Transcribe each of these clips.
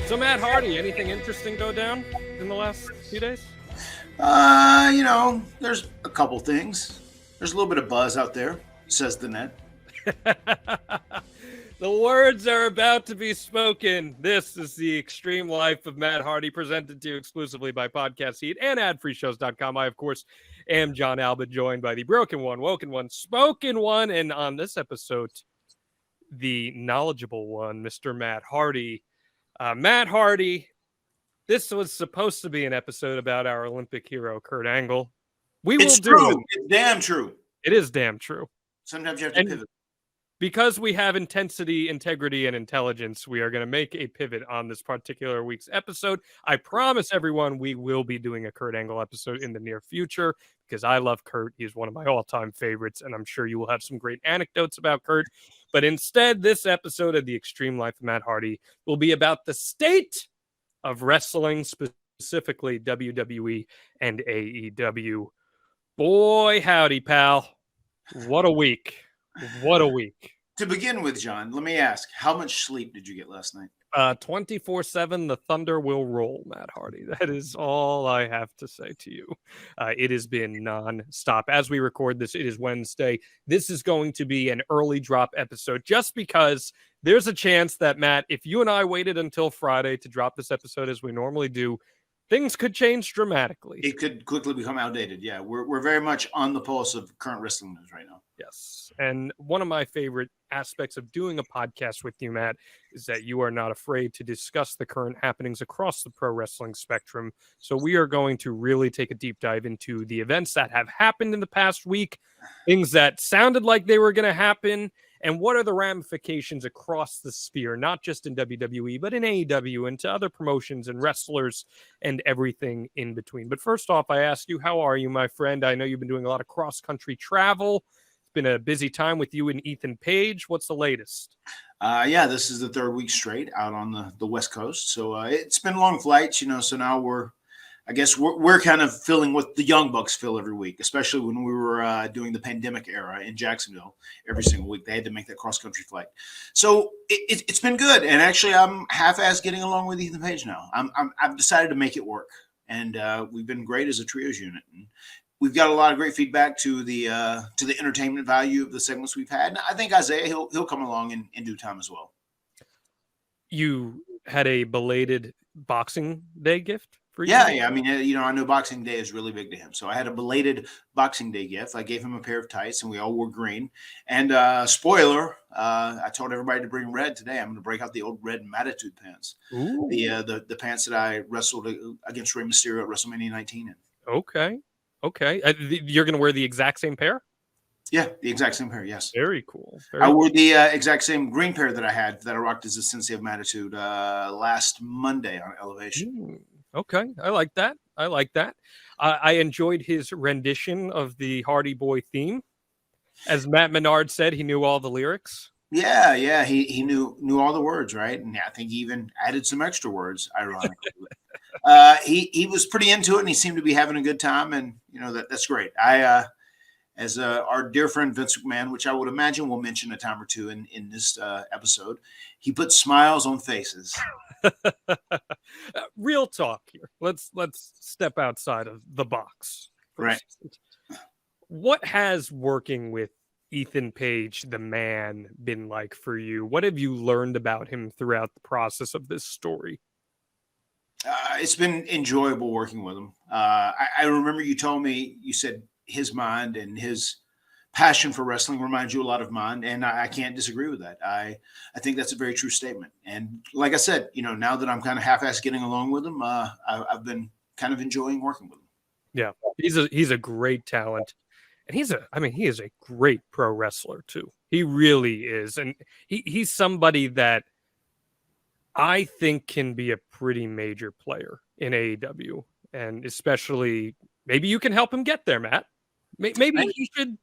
So, Matt Hardy, anything interesting go down in the last few days? There's a couple things. There's a little bit of buzz out there, says the net. The words are about to be spoken. This is the Extreme Life of Matt Hardy, presented to you exclusively by Podcast Heat and adfreeshows.com. I, of course, am Jon Alba, joined by the broken one, woken one, spoken one, and on this episode, the knowledgeable one, Mr. Matt Hardy. Matt Hardy, this was supposed to be an episode about our Olympic hero, Kurt Angle. It's true. It's damn true. It is damn true. Sometimes you have to pivot. Because we have intensity, integrity, and intelligence, we are going to make a pivot on this particular week's episode. I promise everyone we will be doing a Kurt Angle episode in the near future because I love Kurt. He's one of my all-time favorites, and I'm sure you will have some great anecdotes about Kurt. But instead, this episode of The Extreme Life of Matt Hardy will be about the state of wrestling, specifically WWE and AEW. Boy, howdy, pal. What a week. What a week. To begin with, John, let me ask, how much sleep did you get last night? 24/7, the thunder will roll, Matt Hardy. That is all I have to say to you. It has been non-stop. As we record this, it is Wednesday. This is going to be an early drop episode just because there's a chance that, Matt, if you and I waited until Friday to drop this episode as we normally do, things could change dramatically. It could quickly become outdated. Yeah, we're very much on the pulse of current wrestling news right now. Yes. And one of my favorite aspects of doing a podcast with you, Matt, is that you are not afraid to discuss the current happenings across the pro wrestling spectrum. So we are going to really take a deep dive into the events that have happened in the past week, things that sounded like they were going to happen, and what are the ramifications across the sphere, not just in WWE, but in AEW and to other promotions and wrestlers and everything in between. But first off, I ask you, how are you, my friend? I know you've been doing a lot of cross-country travel. It's been a busy time with you and Ethan Page. What's the latest? This is the third week straight out on the West Coast. So it's been long flights, so now we're kind of feeling what the Young Bucks feel every week, especially when we were doing the pandemic era in Jacksonville. Every single week, they had to make that cross-country flight. So it's been good. And actually, I'm half-assed getting along with Ethan Page now. I've decided to make it work. And we've been great as a trios unit. And we've got a lot of great feedback to the entertainment value of the segments we've had. And I think Isaiah, he'll come along in due time as well. You had a belated Boxing Day gift? Yeah. I mean, I know Boxing Day is really big to him. So I had a belated Boxing Day gift. I gave him a pair of tights, and we all wore green. And spoiler, I told everybody to bring red today. I'm going to break out the old red Mattitude pants. Ooh. The pants that I wrestled against Rey Mysterio at WrestleMania 19 in. Okay. You're going to wear the exact same pair? Yeah, the exact same pair, yes. Very cool. I wore the exact same green pair that I rocked as a Sensei of Mattitude last Monday on Elevation. Okay, I like that. I enjoyed his rendition of the Hardy Boy theme. As Matt Menard said, he knew all the lyrics. Yeah, he knew all the words, right? And I think he even added some extra words, ironically. He was pretty into it, and he seemed to be having a good time, and that's great. As our dear friend Vince McMahon, which I would imagine we'll mention a time or two in this episode, he put smiles on faces. Real talk here. Let's step outside of the box. Right. What has working with Ethan Page, the man, been like for you? What have you learned about him throughout the process of this story? It's been enjoyable working with him. I remember you told me, you said his mind and his passion for wrestling reminds you a lot of mine, and I can't disagree with that. I think that's a very true statement. And like I said, now that I'm kind of half-assed getting along with him, I've been kind of enjoying working with him. Yeah, he's a great talent, and he is a great pro wrestler too. He really is, and he's somebody that I think can be a pretty major player in AEW, and especially maybe you can help him get there, Matt. Maybe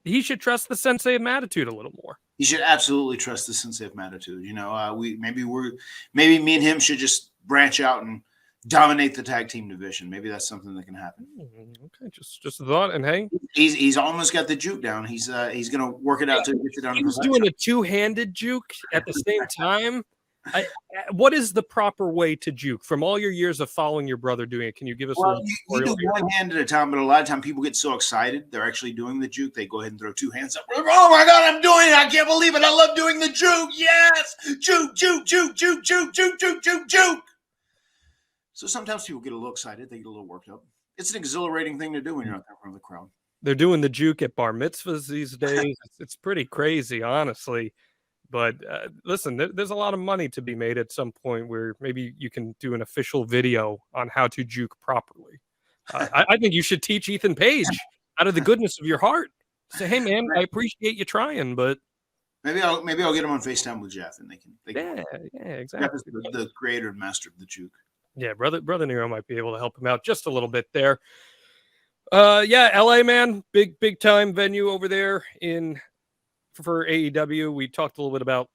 he should trust the Sensei of Mattitude a little more. He should absolutely trust the Sensei of Mattitude. Maybe me and him should just branch out and dominate the tag team division. Maybe that's something that can happen. Okay, just a thought. And hey, he's almost got the juke down. He's going to work it out to get it down. He's doing a two-handed juke at the same time. What is the proper way to juke? From all your years of following your brother doing it, can you give us a Well, little you do tutorial here? one hand at a time, but a lot of time people get so excited they're actually doing the juke. They go ahead and throw two hands up. Oh my God, I'm doing it! I can't believe it! I love doing the juke. Yes, juke, juke, juke, juke, juke, juke, juke, juke, juke. So sometimes people get a little excited. They get a little worked up. It's an exhilarating thing to do when you're out there in front of the crowd. They're doing the juke at bar mitzvahs these days. It's pretty crazy, honestly. But listen, there's a lot of money to be made at some point where maybe you can do an official video on how to juke properly. I think you should teach Ethan Page out of the goodness of your heart. Say, hey man, I appreciate you trying, but maybe I'll get them on FaceTime with Jeff, and they can yeah, exactly. Jeff is the creator and master of the juke. Yeah, brother Nero might be able to help him out just a little bit there. Yeah, LA, man, big time venue over there for AEW. We talked a little bit about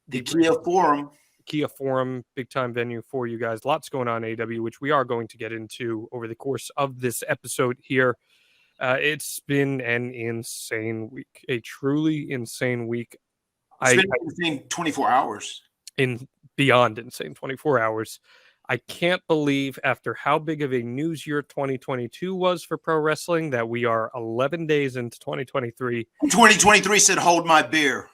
the Kia Forum, big time venue for you guys. Lots going on in AEW, which we are going to get into over the course of this episode here. It's been an insane week, a truly insane week. It's been insane 24 hours. Beyond insane 24 hours. I can't believe after how big of a news year 2022 was for pro wrestling that we are 11 days into 2023. 2023 said, hold my beer.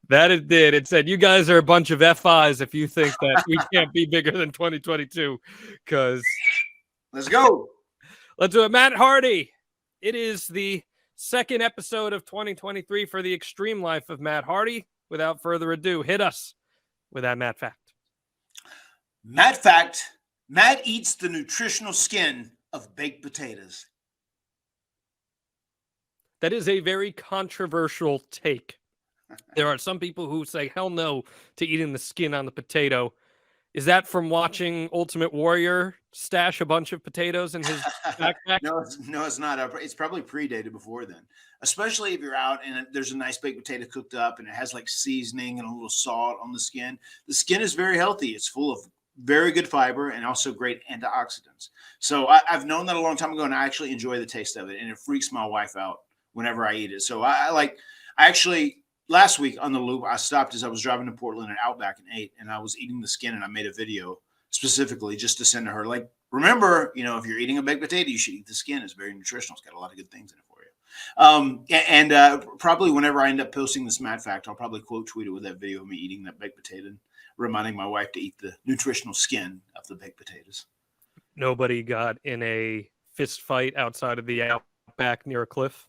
That it did. It said, you guys are a bunch of FIs if you think that we can't be bigger than 2022. Because let's go. Let's do it. Matt Hardy. It is the second episode of 2023 for the extreme life of Matt Hardy. Without further ado, hit us with that Matt fact. Matt fact, Matt eats the nutritional skin of baked potatoes. That is a very controversial take. There are some people who say, hell no to eating the skin on the potato. Is that from watching Ultimate Warrior stash a bunch of potatoes in his backpack? No, it's not. It's probably predated before then, especially if you're out and there's a nice baked potato cooked up and it has like seasoning and a little salt on the skin. The skin is very healthy. It's full of very good fiber and also great antioxidants. So I've known that a long time ago, and I actually enjoy the taste of it, and it freaks my wife out whenever I eat it. So I actually last week on the loop, I stopped as I was driving to Portland and Outback and ate, and I was eating the skin, and I made a video specifically just to send to her. Like, remember, if you're eating a baked potato, you should eat the skin. It's very nutritional. It's got a lot of good things in it for you. Probably whenever I end up posting this Matt fact, I'll probably quote tweet it with that video of me eating that baked potato and reminding my wife to eat the nutritional skin of the baked potatoes. Nobody got in a fist fight outside of the Outback near a cliff?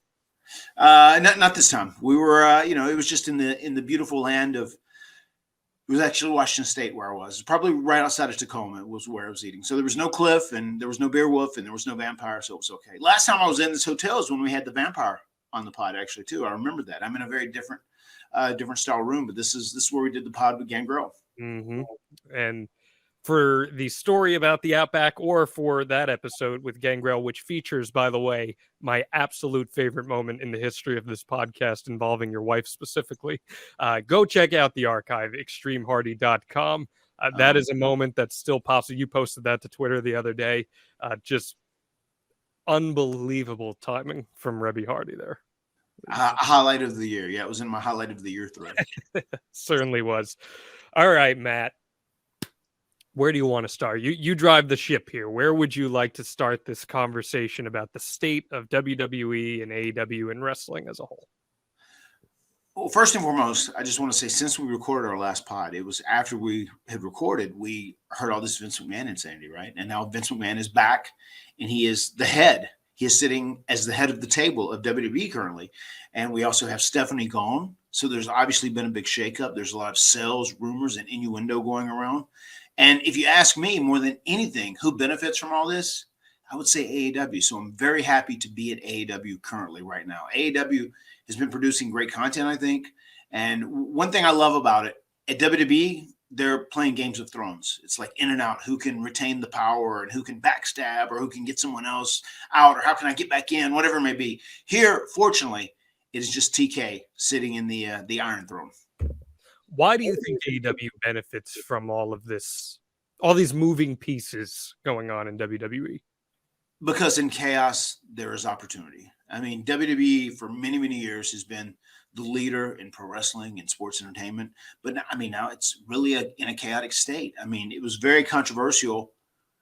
Not this time. We were, it was just in the beautiful land of, it was actually Washington State where I was. Probably right outside of Tacoma was where I was eating. So there was no cliff, and there was no bear wolf, and there was no vampire, so it was okay. Last time I was in this hotel is when we had the vampire on the pod, actually, too. I remember that. I'm in a very different style room, but this is where we did the pod with Gangrel. Mm-hmm. And for the story about the Outback, or for that episode with Gangrel, which features, by the way, my absolute favorite moment in the history of this podcast involving your wife specifically, go check out the archive, extremehardy.com. That is a moment that's still possible. You posted that to Twitter the other day. Just unbelievable timing from Rebby Hardy there. Highlight of the year. Yeah, it was in my highlight of the year thread. Certainly was. All right, Matt. Where do you want to start? You drive the ship here. Where would you like to start this conversation about the state of WWE and AEW and wrestling as a whole? Well, first and foremost, I just want to say, since we recorded our last pod, it was after we had recorded, we heard all this Vince McMahon insanity, right? And now Vince McMahon is back, and he is the head. He is sitting as the head of the table of WWE currently. And we also have Stephanie gone. So there's obviously been a big shakeup. There's a lot of sales, rumors, and innuendo going around. And if you ask me, more than anything, who benefits from all this, I would say AEW. So I'm very happy to be at AEW currently right now. AEW has been producing great content, I think. And one thing I love about it, at WWE, they're playing Games of Thrones. It's like in and out, who can retain the power and who can backstab or who can get someone else out or how can I get back in, whatever it may be. Here, fortunately, it is just TK sitting in the Iron Throne. Why do you think AEW benefits from all of this, all these moving pieces going on in WWE? Because in chaos, there is opportunity. I mean, WWE for many, many years has been the leader in pro wrestling and sports entertainment. But now, I mean, now it's really in a chaotic state. I mean, it was very controversial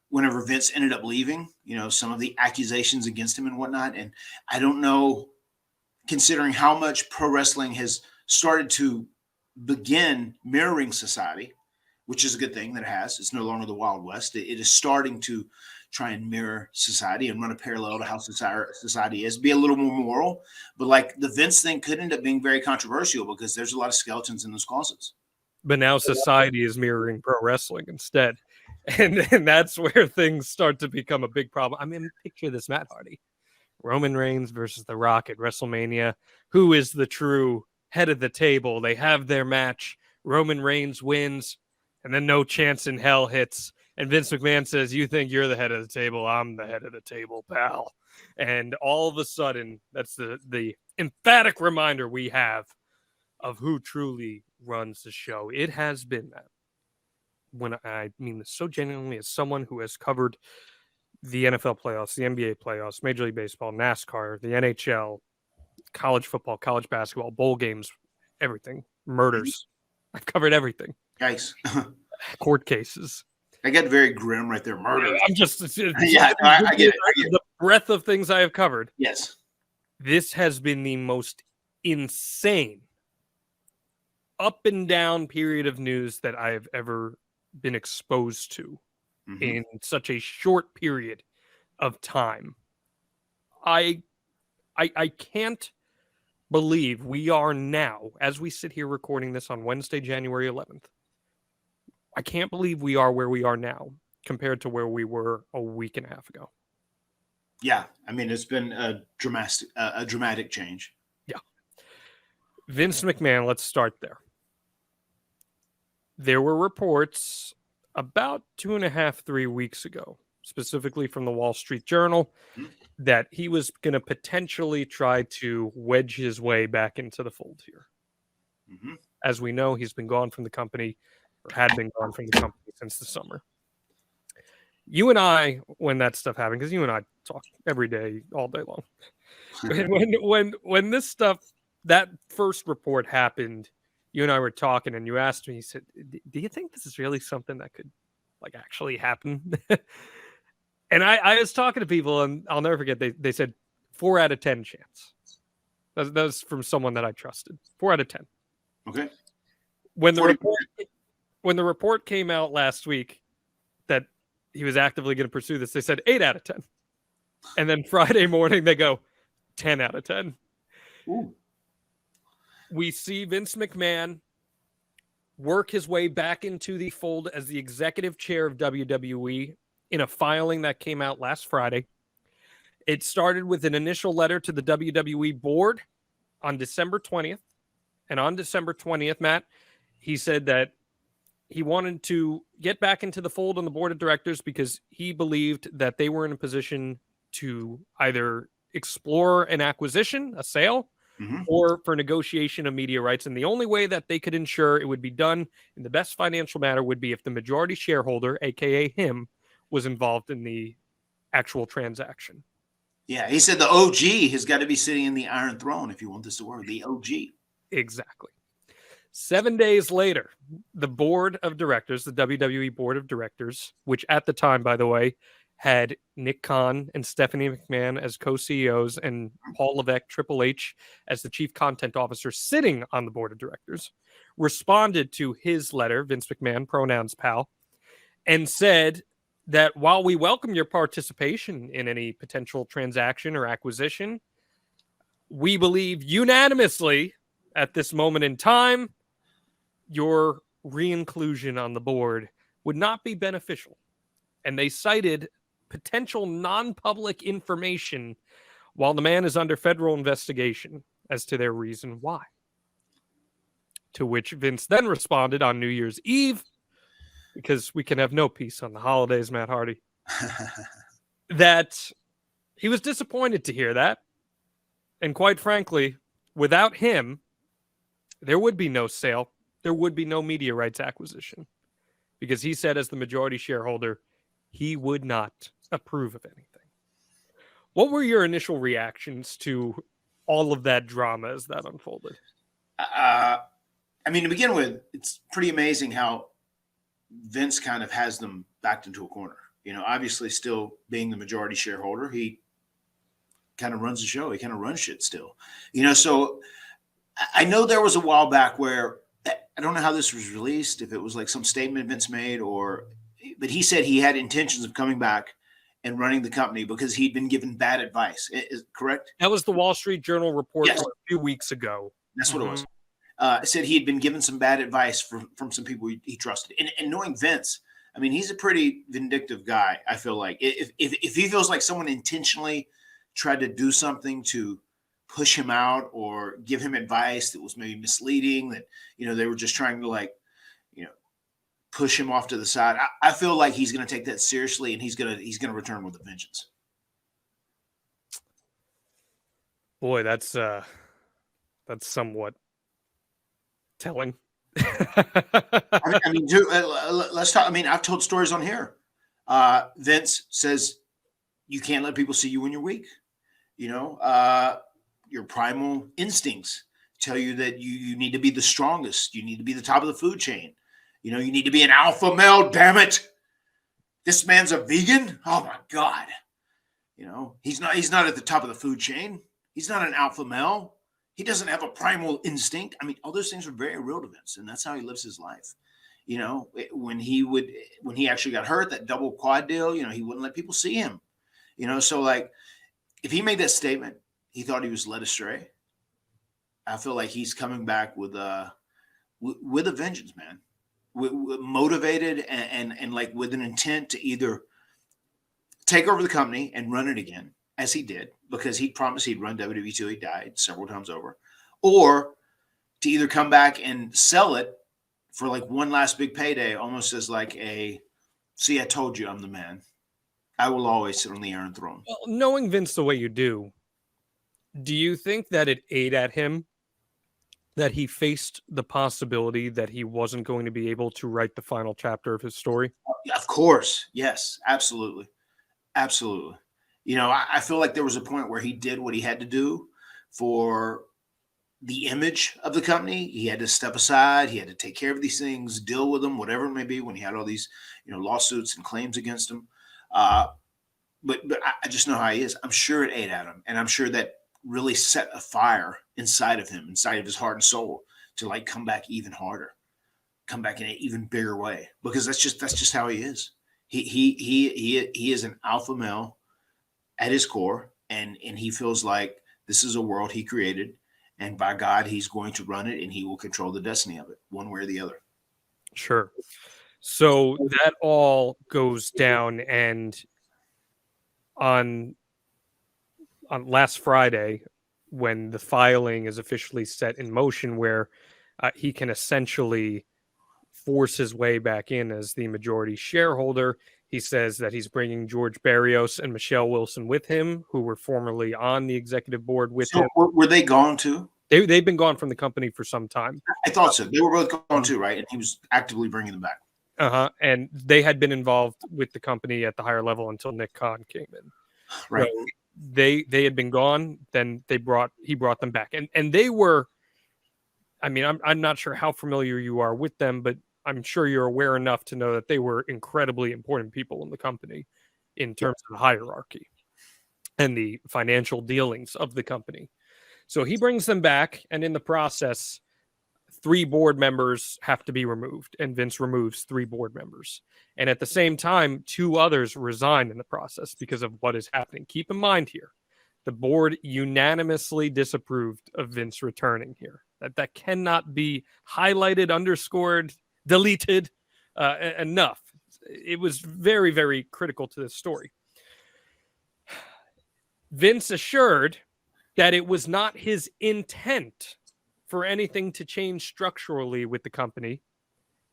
whenever Vince ended up leaving, some of the accusations against him and whatnot. And I don't know, considering how much pro wrestling has started to begin mirroring society, which is a good thing that it has. It's no longer the Wild West. It is starting to try and mirror society and run a parallel to how society is, be a little more moral. But like the Vince thing could end up being very controversial because there's a lot of skeletons in those closets. But now society is mirroring pro wrestling instead. And that's where things start to become a big problem. I mean, picture this, Matt Hardy. Roman Reigns versus The Rock at WrestleMania. Who is the true head of the table? They have their match. Roman Reigns wins, and then No Chance in Hell hits. And Vince McMahon says, "You think you're the head of the table? I'm the head of the table, pal." And all of a sudden, that's the emphatic reminder we have of who truly runs the show. It has been that. When I mean this so genuinely, as someone who has covered the NFL playoffs, the NBA playoffs, Major League Baseball, NASCAR, the NHL, college football, college basketball, bowl games, everything, murders. I've covered everything. Nice. Court cases. I get very grim right there. Murder. I'm just yeah, I get it. The breadth of things I have covered. Yes. This has been the most insane up and down period of news that I have ever been exposed to in such a short period of time. I can't believe we are now, as we sit here recording this on Wednesday, January 11th, I can't believe we are where we are now compared to where we were a week and a half ago. Yeah, I mean, it's been a dramatic change. Yeah. Vince McMahon, let's start there. There were reports about 2.5, 3 weeks ago, specifically from the Wall Street Journal, that he was going to potentially try to wedge his way back into the fold here. As we know, he's been gone from the company, or had been gone from the company since the summer. You and I, when that stuff happened, because you and I talk every day, all day long. when this stuff, that first report happened, you and I were talking, and you asked me, you said, "Do you think this is really something that could actually happen?" And I was talking to people, and I'll never forget, they said 4 out of 10 chance. That was from someone that I trusted. 4 out of 10. Okay. When the report came out last week that he was actively going to pursue this, they said 8 out of 10. And then Friday morning, they go 10 out of 10. Ooh. We see Vince McMahon work his way back into the fold as the executive chair of WWE in a filing that came out last Friday. It started with an initial letter to the WWE board on December 20th. And on December 20th, Matt, he said that he wanted to get back into the fold on the board of directors because he believed that they were in a position to either explore an acquisition, a sale, or for negotiation of media rights. And the only way that they could ensure it would be done in the best financial manner would be if the majority shareholder, aka him, was involved in the actual transaction. Yeah, he said the OG has got to be sitting in the Iron Throne, if you want this to work, the OG. Exactly. 7 days later, the board of directors, the WWE board of directors, which at the time, by the way, had Nick Khan and Stephanie McMahon as co-CEOs and Paul Levesque, Triple H, as the chief content officer sitting on the board of directors, responded to his letter, Vince McMahon, pronouns pal, and said that while we welcome your participation in any potential transaction or acquisition, we believe unanimously at this moment in time, your re-inclusion on the board would not be beneficial. And they cited potential non-public information while the man is under federal investigation as to their reason why. To which Vince then responded on New Year's Eve, because we can have no peace on the holidays, Matt Hardy, that he was disappointed to hear that. And quite frankly, without him, there would be no sale. There would be no media rights acquisition. Because he said, as the majority shareholder, he would not approve of anything. What were your initial reactions to all of that drama as that unfolded? I mean, to begin with, it's pretty amazing how Vince kind of has them backed into a corner. Obviously still being the majority shareholder, he kind of runs the show. He kind of runs shit still. So I know there was a while back where I don't know how this was released, if it was like some statement Vince made but he said he had intentions of coming back and running the company because he'd been given bad advice. Is correct? That was the Wall Street Journal report Yes. a few weeks ago. That's what it was. Said he had been given some bad advice from some people he trusted. And knowing Vince, I mean, he's a pretty vindictive guy. I feel like if he feels like someone intentionally tried to do something to push him out or give him advice that was maybe misleading, that they were just trying to push him off to the side, I feel like he's going to take that seriously, and he's going to return with a vengeance. Boy, that's somewhat telling. I mean, dude, let's talk. I mean, I've told stories on here. Vince says you can't let people see you when you're weak. Your primal instincts tell you that you need to be the strongest. You need to be the top of the food chain. You need to be an alpha male. Damn it! This man's a vegan. Oh my God! He's not at the top of the food chain. He's not an alpha male. He doesn't have a primal instinct. I mean, all those things are very real to Vince, and that's how he lives his life. When he actually got hurt, that double quad deal, he wouldn't let people see him. So like, if he made that statement, he thought he was led astray. I feel like he's coming back with a vengeance, man. Motivated and like with an intent to either take over the company and run it again, as he did, because he promised he'd run WWE till he died several times over, or to either come back and sell it for like one last big payday, almost as like see, I told you I'm the man. I will always sit on the Iron Throne. Well, knowing Vince the way you do you think that it ate at him that he faced the possibility that he wasn't going to be able to write the final chapter of his story? Of course. Yes, absolutely. Absolutely. I feel like there was a point where he did what he had to do for the image of the company. He had to step aside. He had to take care of these things, deal with them, whatever it may be, when he had all these, lawsuits and claims against him. But I just know how he is. I'm sure it ate at him. And I'm sure that really set a fire inside of him, inside of his heart and soul, to like come back even harder, come back in an even bigger way, because that's just how he is. He is an alpha male at his core, and he feels like this is a world he created, and by God, he's going to run it, and he will control the destiny of it, one way or the other. Sure. So that all goes down, and on last Friday, when the filing is officially set in motion, where he can essentially force his way back in as the majority shareholder, he says that he's bringing George Barrios and Michelle Wilson with him, who were formerly on the executive board with him. Were they gone too? They've been gone from the company for some time. I thought so. They were both gone too, right? And he was actively bringing them back. And they had been involved with the company at the higher level until Nick Khan came in. Right. So they had been gone. Then he brought them back, and they were. I mean, I'm not sure how familiar you are with them, but I'm sure you're aware enough to know that they were incredibly important people in the company in terms of the hierarchy and the financial dealings of the company. So he brings them back, and in the process, 3 board members have to be removed, and Vince removes 3 board members. And at the same time, 2 others resign in the process because of what is happening. Keep in mind here, the board unanimously disapproved of Vince returning here. That cannot be highlighted, underscored, deleted enough. It was very, very critical to this story. Vince assured that it was not his intent for anything to change structurally with the company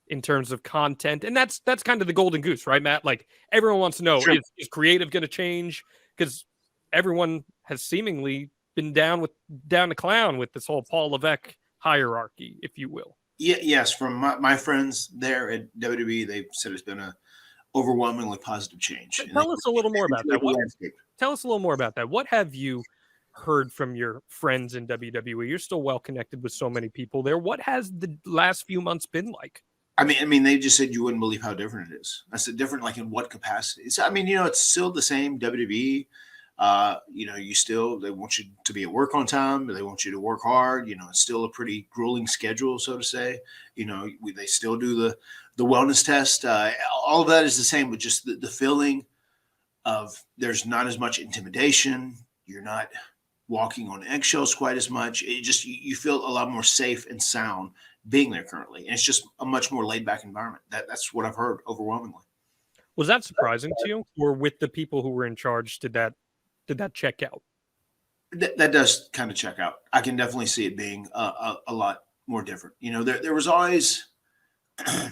in terms of content. And that's kind of the golden goose, right, Matt? Like, everyone wants to know, sure, is creative going to change? Because everyone has seemingly been down to clown with this whole Paul Levesque hierarchy, if you will. Yes, from my friends there at WWE, they've said it's been a overwhelmingly positive change. Tell us a little more about that. Tell us a little more about that. What have you heard from your friends in WWE? You're still well connected with so many people there. What has the last few months been like? I mean, they just said you wouldn't believe how different it is. I said different, like in what capacity? So, I mean, it's still the same WWE. They want you to be at work on time. They want you to work hard. It's still a pretty grueling schedule, so to say. They still do the wellness test. All of that is the same, but just the feeling of there's not as much intimidation. You're not walking on eggshells quite as much. It just, you feel a lot more safe and sound being there currently. And it's just a much more laid back environment. That's what I've heard overwhelmingly. Was that surprising to you, or with the people who were in charge, did that check out? That does kind of check out. I can definitely see it being a lot more different. There was always, I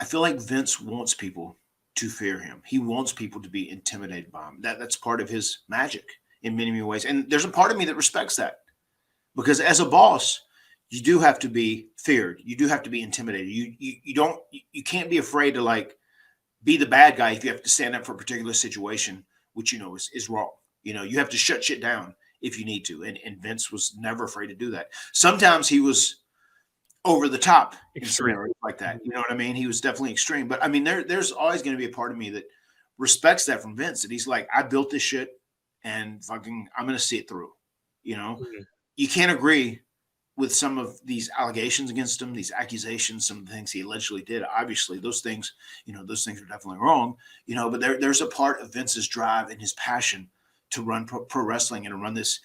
feel like Vince wants people to fear him. He wants people to be intimidated by him. That's part of his magic in many, many ways. And there's a part of me that respects that, because as a boss, you do have to be feared. You do have to be intimidated. You can't be afraid to like be the bad guy if you have to stand up for a particular situation, which is wrong. You have to shut shit down if you need to. And Vince was never afraid to do that. Sometimes he was over the top in scenarios like that. You know what I mean? He was definitely extreme. But I mean, there's always going to be a part of me that respects that from Vince. And he's like, I built this shit and fucking I'm going to see it through. You can't agree with some of these allegations against him, these accusations, some of the things he allegedly did. Obviously, those things are definitely wrong, but there's a part of Vince's drive and his passion to run pro wrestling and to run this,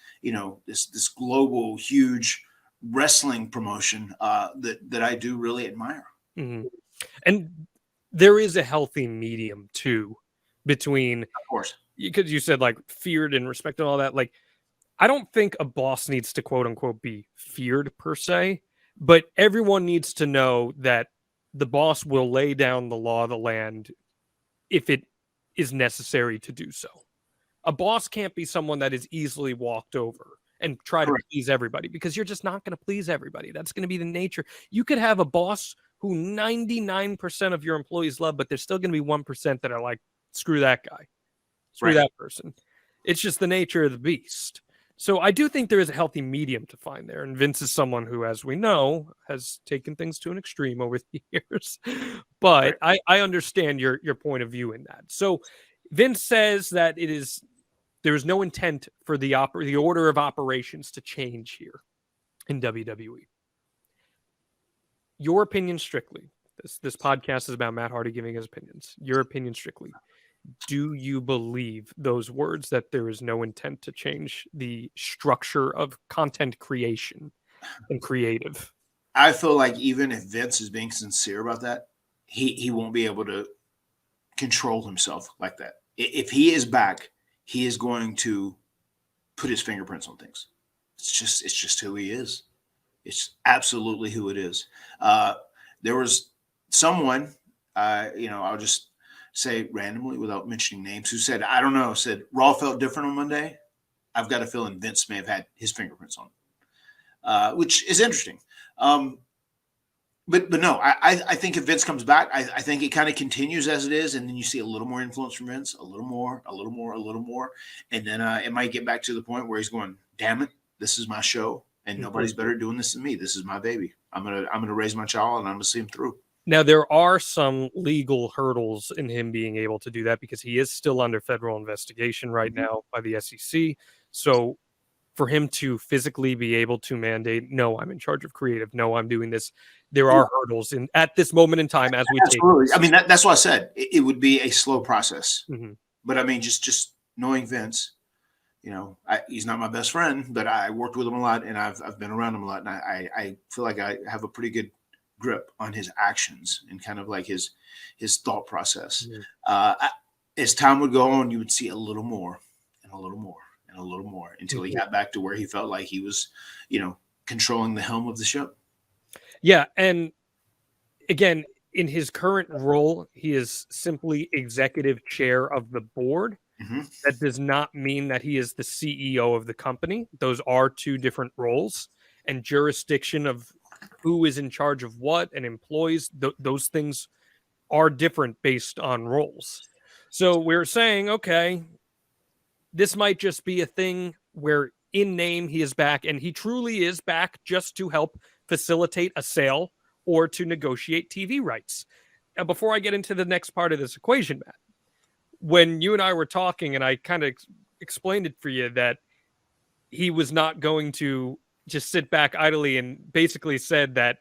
this global, huge wrestling promotion that I do really admire. Mm-hmm. And there is a healthy medium too between, of course, because you said like feared and respected and all that. Like, I don't think a boss needs to quote unquote be feared per se, but everyone needs to know that the boss will lay down the law of the land if it is necessary to do so. A boss can't be someone that is easily walked over and try to please everybody, because you're just not going to please everybody. That's going to be the nature. You could have a boss who 99% of your employees love, but there's still going to be 1% that are like, screw that guy, screw that person. It's just the nature of the beast. So I do think there is a healthy medium to find there. And Vince is someone who, as we know, has taken things to an extreme over the years. But I understand your point of view in that. So Vince says that there is no intent for the order of operations to change here in WWE. Your opinion strictly. This podcast is about Matt Hardy giving his opinions. Your opinion strictly. Do you believe those words, that there is no intent to change the structure of content creation and creative? I feel like even if Vince is being sincere about that, he won't be able to control himself like that. If he is back, he is going to put his fingerprints on things. It's just who he is. It's absolutely who it is. There was someone, I'll just say randomly without mentioning names, who said, I don't know, said Raw felt different on Monday. I've got a feeling Vince may have had his fingerprints on it, which is interesting. But no, I think if Vince comes back, I think it kind of continues as it is. And then you see a little more influence from Vince, a little more. And then it might get back to the point where he's going, damn it, this is my show. And nobody's better doing this than me. This is my baby. I'm gonna raise my child and I'm gonna see him through. Now, there are some legal hurdles in him being able to do that, because he is still under federal investigation right now by the SEC. So for him to physically be able to mandate, no, I'm in charge of creative, no, I'm doing this, there are hurdles at this moment in time as we Absolutely. take. I mean, that's what I said. It would be a slow process. Mm-hmm. But I mean, just knowing Vince, he's not my best friend, but I worked with him a lot and I've been around him a lot. And I feel like I have a pretty good grip on his actions and kind of like his thought process. Mm-hmm. As time would go on, you would see a little more and a little more and a little more until he got back to where he felt like he was, controlling the helm of the ship. Yeah. And again, in his current role, he is simply executive chair of the board. Mm-hmm. That does not mean that he is the CEO of the company. Those are two different roles, and jurisdiction of who is in charge of what and employees, those things are different based on roles. So we're saying, okay, this might just be a thing where in name he is back, and he truly is back just to help facilitate a sale or to negotiate TV rights. And before I get into the next part of this equation, Matt, when you and I were talking and I kind of explained it for you that he was not going to just sit back idly and basically said that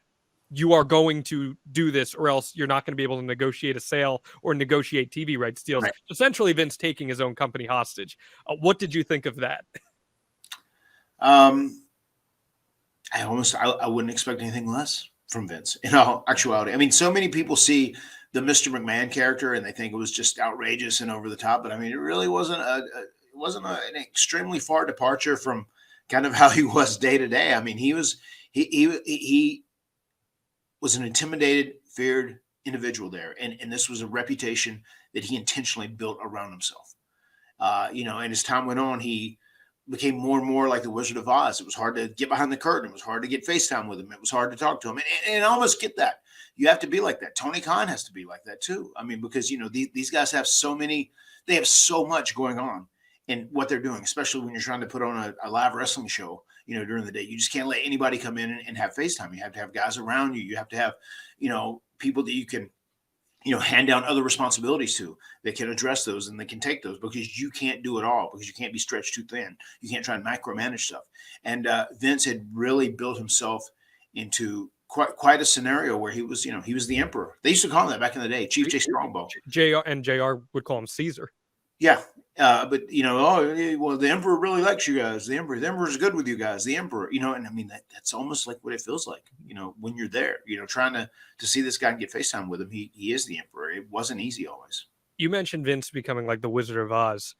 you are going to do this or else you're not going to be able to negotiate a sale or negotiate TV rights deals. Right. Essentially, Vince taking his own company hostage. What did you think of that? I wouldn't expect anything less from Vince in all actuality. I mean, so many people see the Mr. McMahon character and they think it was just outrageous and over the top, but I mean, it really wasn't an extremely far departure from kind of how he was day to day. I mean, he was an intimidated, feared individual there. And this was a reputation that he intentionally built around himself. And as time went on, he became more and more like the Wizard of Oz. It was hard to get behind the curtain. It was hard to get FaceTime with him. It was hard to talk to him. And I almost get that. You have to be like that. Tony Khan has to be like that too. I mean, because, these guys have they have so much going on in what they're doing, especially when you're trying to put on a live wrestling show, during the day. You just can't let anybody come in and have FaceTime. You have to have guys around you. You have to have, people that you can, hand down other responsibilities to that can address those and they can take those, because you can't do it all, because you can't be stretched too thin. You can't try and micromanage stuff. And Vince had really built himself into quite a scenario where he was, he was the emperor. They used to call him that back in the day, Chief J Strongbow. JR would call him Caesar. Yeah. But the emperor really likes you guys. The emperor's good with you guys. The emperor, and I mean, that's almost like what it feels like, when you're there, trying to see this guy and get FaceTime with him. He is the emperor. It wasn't easy always. You mentioned Vince becoming like the Wizard of Oz.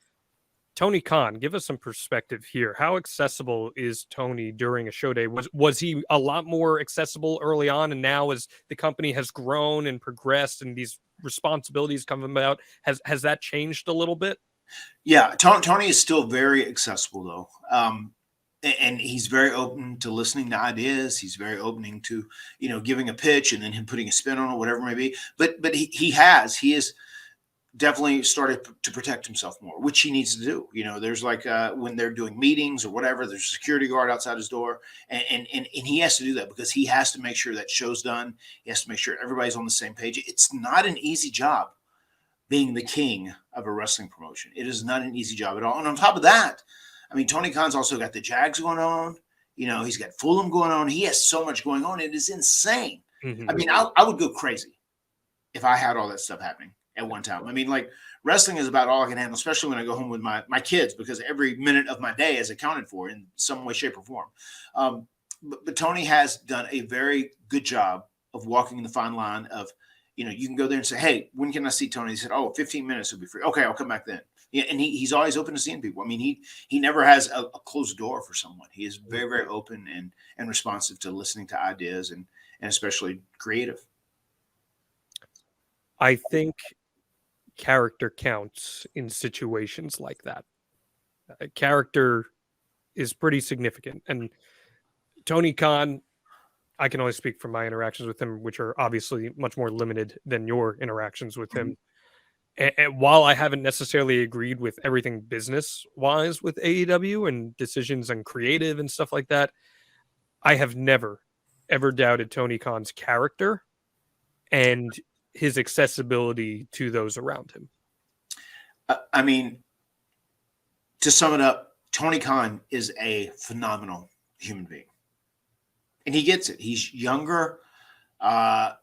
Tony Khan, give us some perspective here. How accessible is Tony during a show day? Was he a lot more accessible early on, and now as the company has grown and progressed and these responsibilities come about, has that changed a little bit? Yeah, Tony is still very accessible though. And he's very open to listening to ideas. He's very open to, giving a pitch and then him putting a spin on it, whatever it may be. But he has definitely started to protect himself more, which he needs to do. There's like when they're doing meetings or whatever, there's a security guard outside his door, and he has to do that because he has to make sure that show's done. He has to make sure everybody's on the same page. It's not an easy job being the king of a wrestling promotion. It is not an easy job at all. And on top of that, I mean, Tony Khan's also got the Jags going on. He's got Fulham going on. He has so much going on. It is insane. Mm-hmm. I mean, I would go crazy if I had all that stuff happening at one time. I mean, like, wrestling is about all I can handle, especially when I go home with my kids, because every minute of my day is accounted for in some way, shape, or form. But Tony has done a very good job of walking the fine line of, you can go there and say, hey, when can I see Tony? He said, 15 minutes will be free. Okay, I'll come back then. Yeah, and he's always open to seeing people. I mean, he never has a closed door for someone. He is very, very open and responsive to listening to ideas and especially creative. I think character counts in situations like that. Character is pretty significant. And Tony Khan, I can only speak from my interactions with him, which are obviously much more limited than your interactions with him. And while I haven't necessarily agreed with everything business-wise with AEW and decisions and creative and stuff like that, I have never, ever doubted Tony Khan's character and his accessibility to those around him. I mean, to sum it up, Tony Khan is a phenomenal human being. And he gets it. He's younger. I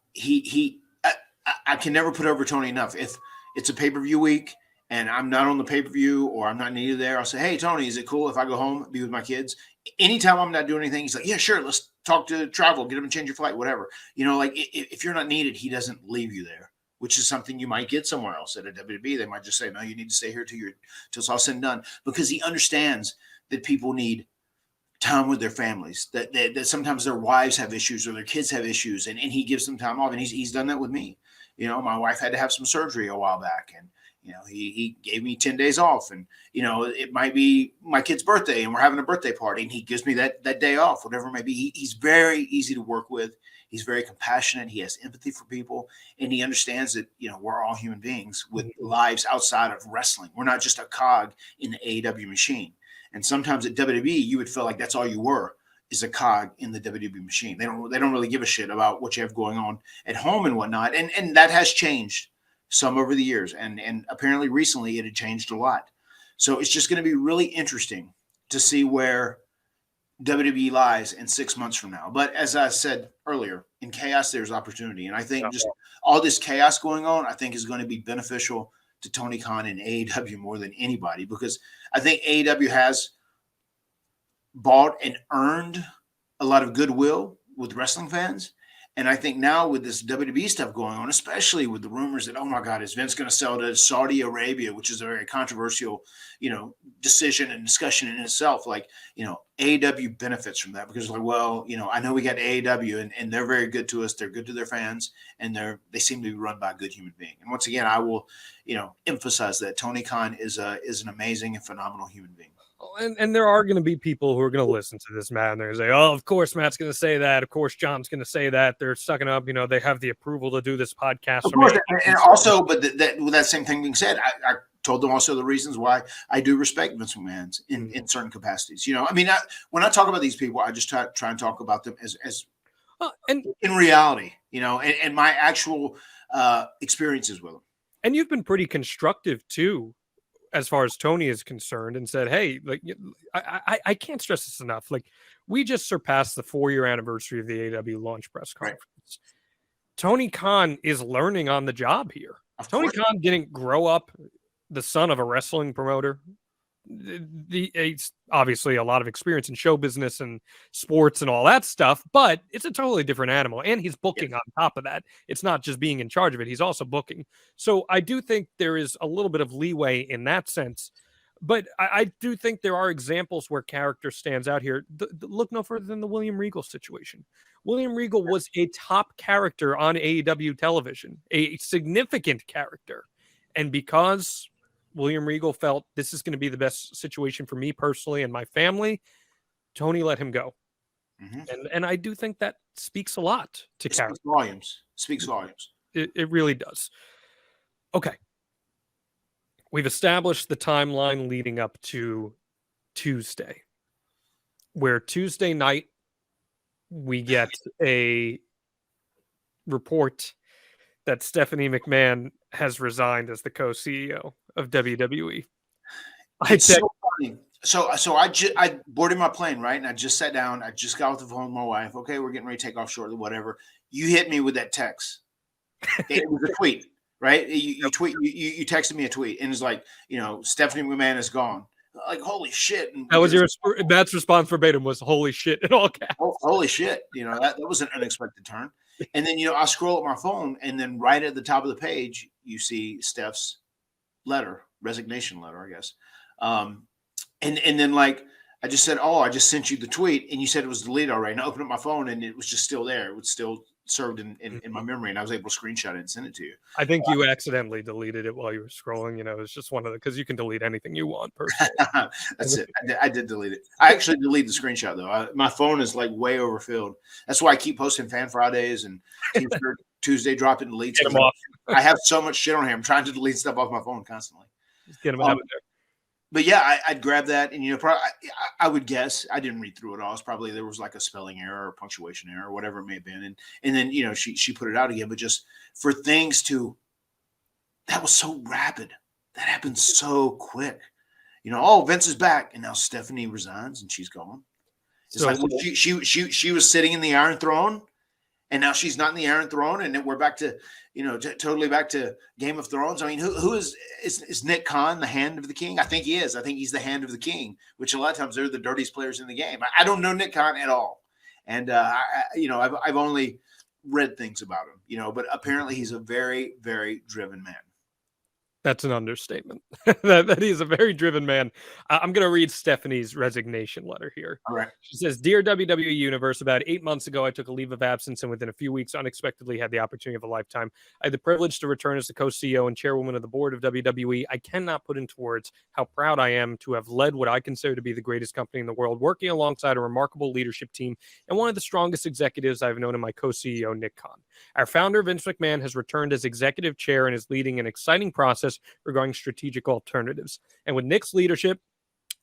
can never put over Tony enough. If it's a pay-per-view week and I'm not on the pay-per-view or I'm not needed there, I'll say, hey, Tony, is it cool if I go home, be with my kids? Anytime I'm not doing anything, he's like, yeah, sure. Let's talk to travel, get him to change your flight, whatever. Like if you're not needed, he doesn't leave you there, which is something you might get somewhere else at a WWE. They might just say, no, you need to stay here till it's all said and done, because he understands that people need time with their families, that sometimes their wives have issues or their kids have issues, and he gives them time off. And he's done that with me. My wife had to have some surgery a while back, and he gave me 10 days off, and it might be my kid's birthday and we're having a birthday party, and he gives me that day off, whatever it may be. He's very easy to work with. He's very compassionate. He has empathy for people, and he understands that we're all human beings with lives outside of wrestling. We're not just a cog in the AEW machine. And sometimes at WWE, you would feel like that's all you were, is a cog in the WWE machine. They don't really give a shit about what you have going on at home and whatnot. And that has changed some over the years. And apparently recently it had changed a lot. So it's just going to be really interesting to see where WWE lies in 6 months from now. But as I said earlier, in chaos, there's opportunity. And I think just all this chaos going on, I think is going to be beneficial to Tony Khan and AEW more than anybody, because I think AEW has bought and earned a lot of goodwill with wrestling fans. And I think now with this WWE stuff going on, especially with the rumors that, oh my God, is Vince going to sell to Saudi Arabia, which is a very controversial, decision and discussion in itself. Like, AEW benefits from that because, like, well, I know we got AEW and they're very good to us. They're good to their fans, and they seem to be run by a good human being. And once again, I will, emphasize that Tony Khan is an amazing and phenomenal human being. And there are going to be people who are going to listen to this, Matt, and they're going to say, oh, of course Matt's going to say that. Of course John's going to say that. They're sucking up. They have the approval to do this podcast. Of course, and also, but with that same thing being said, I told them also the reasons why I do respect Vince McMahon in certain capacities. When I talk about these people, I just try and talk about them as and in reality, and my actual experiences with them. And you've been pretty constructive too, as far as Tony is concerned, and said, hey, like, I can't stress this enough. Like, we just surpassed the 4-year anniversary of the AEW launch press conference. Right. Tony Khan is learning on the job here. Tony Khan didn't grow up the son of a wrestling promoter. It's obviously a lot of experience in show business and sports and all that stuff, but it's a totally different animal. And he's booking on top of that. It's not just being in charge of it. He's also booking. So I do think there is a little bit of leeway in that sense. But I do think there are examples where character stands out here. Look no further than the William Regal situation. William Regal was a top character on AEW television, a significant character. And because William Regal felt this is going to be the best situation for me personally and my family, Tony let him go. Mm-hmm. And I do think that speaks a lot to character. Speaks volumes. It really does. Okay. We've established the timeline leading up to Tuesday, where Tuesday night we get a report that Stephanie McMahon has resigned as the co-CEO of WWE. So funny. So I boarded my plane, right? And I just sat down. I just got off the phone with my wife. Okay, we're getting ready to take off shortly, whatever. You hit me with that text. It was a tweet, right? You texted me a tweet, and it's like, Stephanie McMahon is gone. Like, holy shit. And that was Matt's response verbatim was holy shit in all caps. Holy shit. That was an unexpected turn. And then, I scroll up my phone, and then right at the top of the page, you see Steph's resignation letter, I guess. And then, like, I just said, I just sent you the tweet, and you said it was deleted already. And I opened up my phone, and it was just still there. It was still served in my memory, and I was able to screenshot it and send it to you. I think you accidentally deleted it while you were scrolling. It's just one of because you can delete anything you want personally. That's it. I did delete it. I actually deleted the screenshot though. My phone is like way overfilled. That's why I keep posting Fan Fridays and Tuesday drop it and deletes. Get them off. I have so much shit on here. I'm trying to delete stuff off my phone constantly. Just get them out of there. But yeah, I'd grab that, and probably I would guess I didn't read through it all. It's probably there was like a spelling error or punctuation error or whatever it may have been, and then she put it out again. But just for things that was so rapid, that happened so quick. Vince is back, and now Stephanie resigns, and she's gone. It's like she was sitting in the Iron Throne, and now she's not in the Iron Throne, and then we're back to totally back to Game of Thrones. I mean, who is Nick Khan the Hand of the King? I think he is. I think he's the Hand of the King, which a lot of times they're the dirtiest players in the game. I don't know Nick Khan at all, and I've only read things about him, but apparently he's a very, very driven man. That's an understatement. that he's a very driven man. I'm going to read Stephanie's resignation letter here. All right. She says, Dear WWE Universe, about 8 months ago, I took a leave of absence and within a few weeks unexpectedly had the opportunity of a lifetime. I had the privilege to return as the co-CEO and chairwoman of the board of WWE. I cannot put into words how proud I am to have led what I consider to be the greatest company in the world, working alongside a remarkable leadership team and one of the strongest executives I've known in my co-CEO, Nick Khan. Our founder, Vince McMahon, has returned as executive chair and is leading an exciting process regarding strategic alternatives. And with Nick's leadership,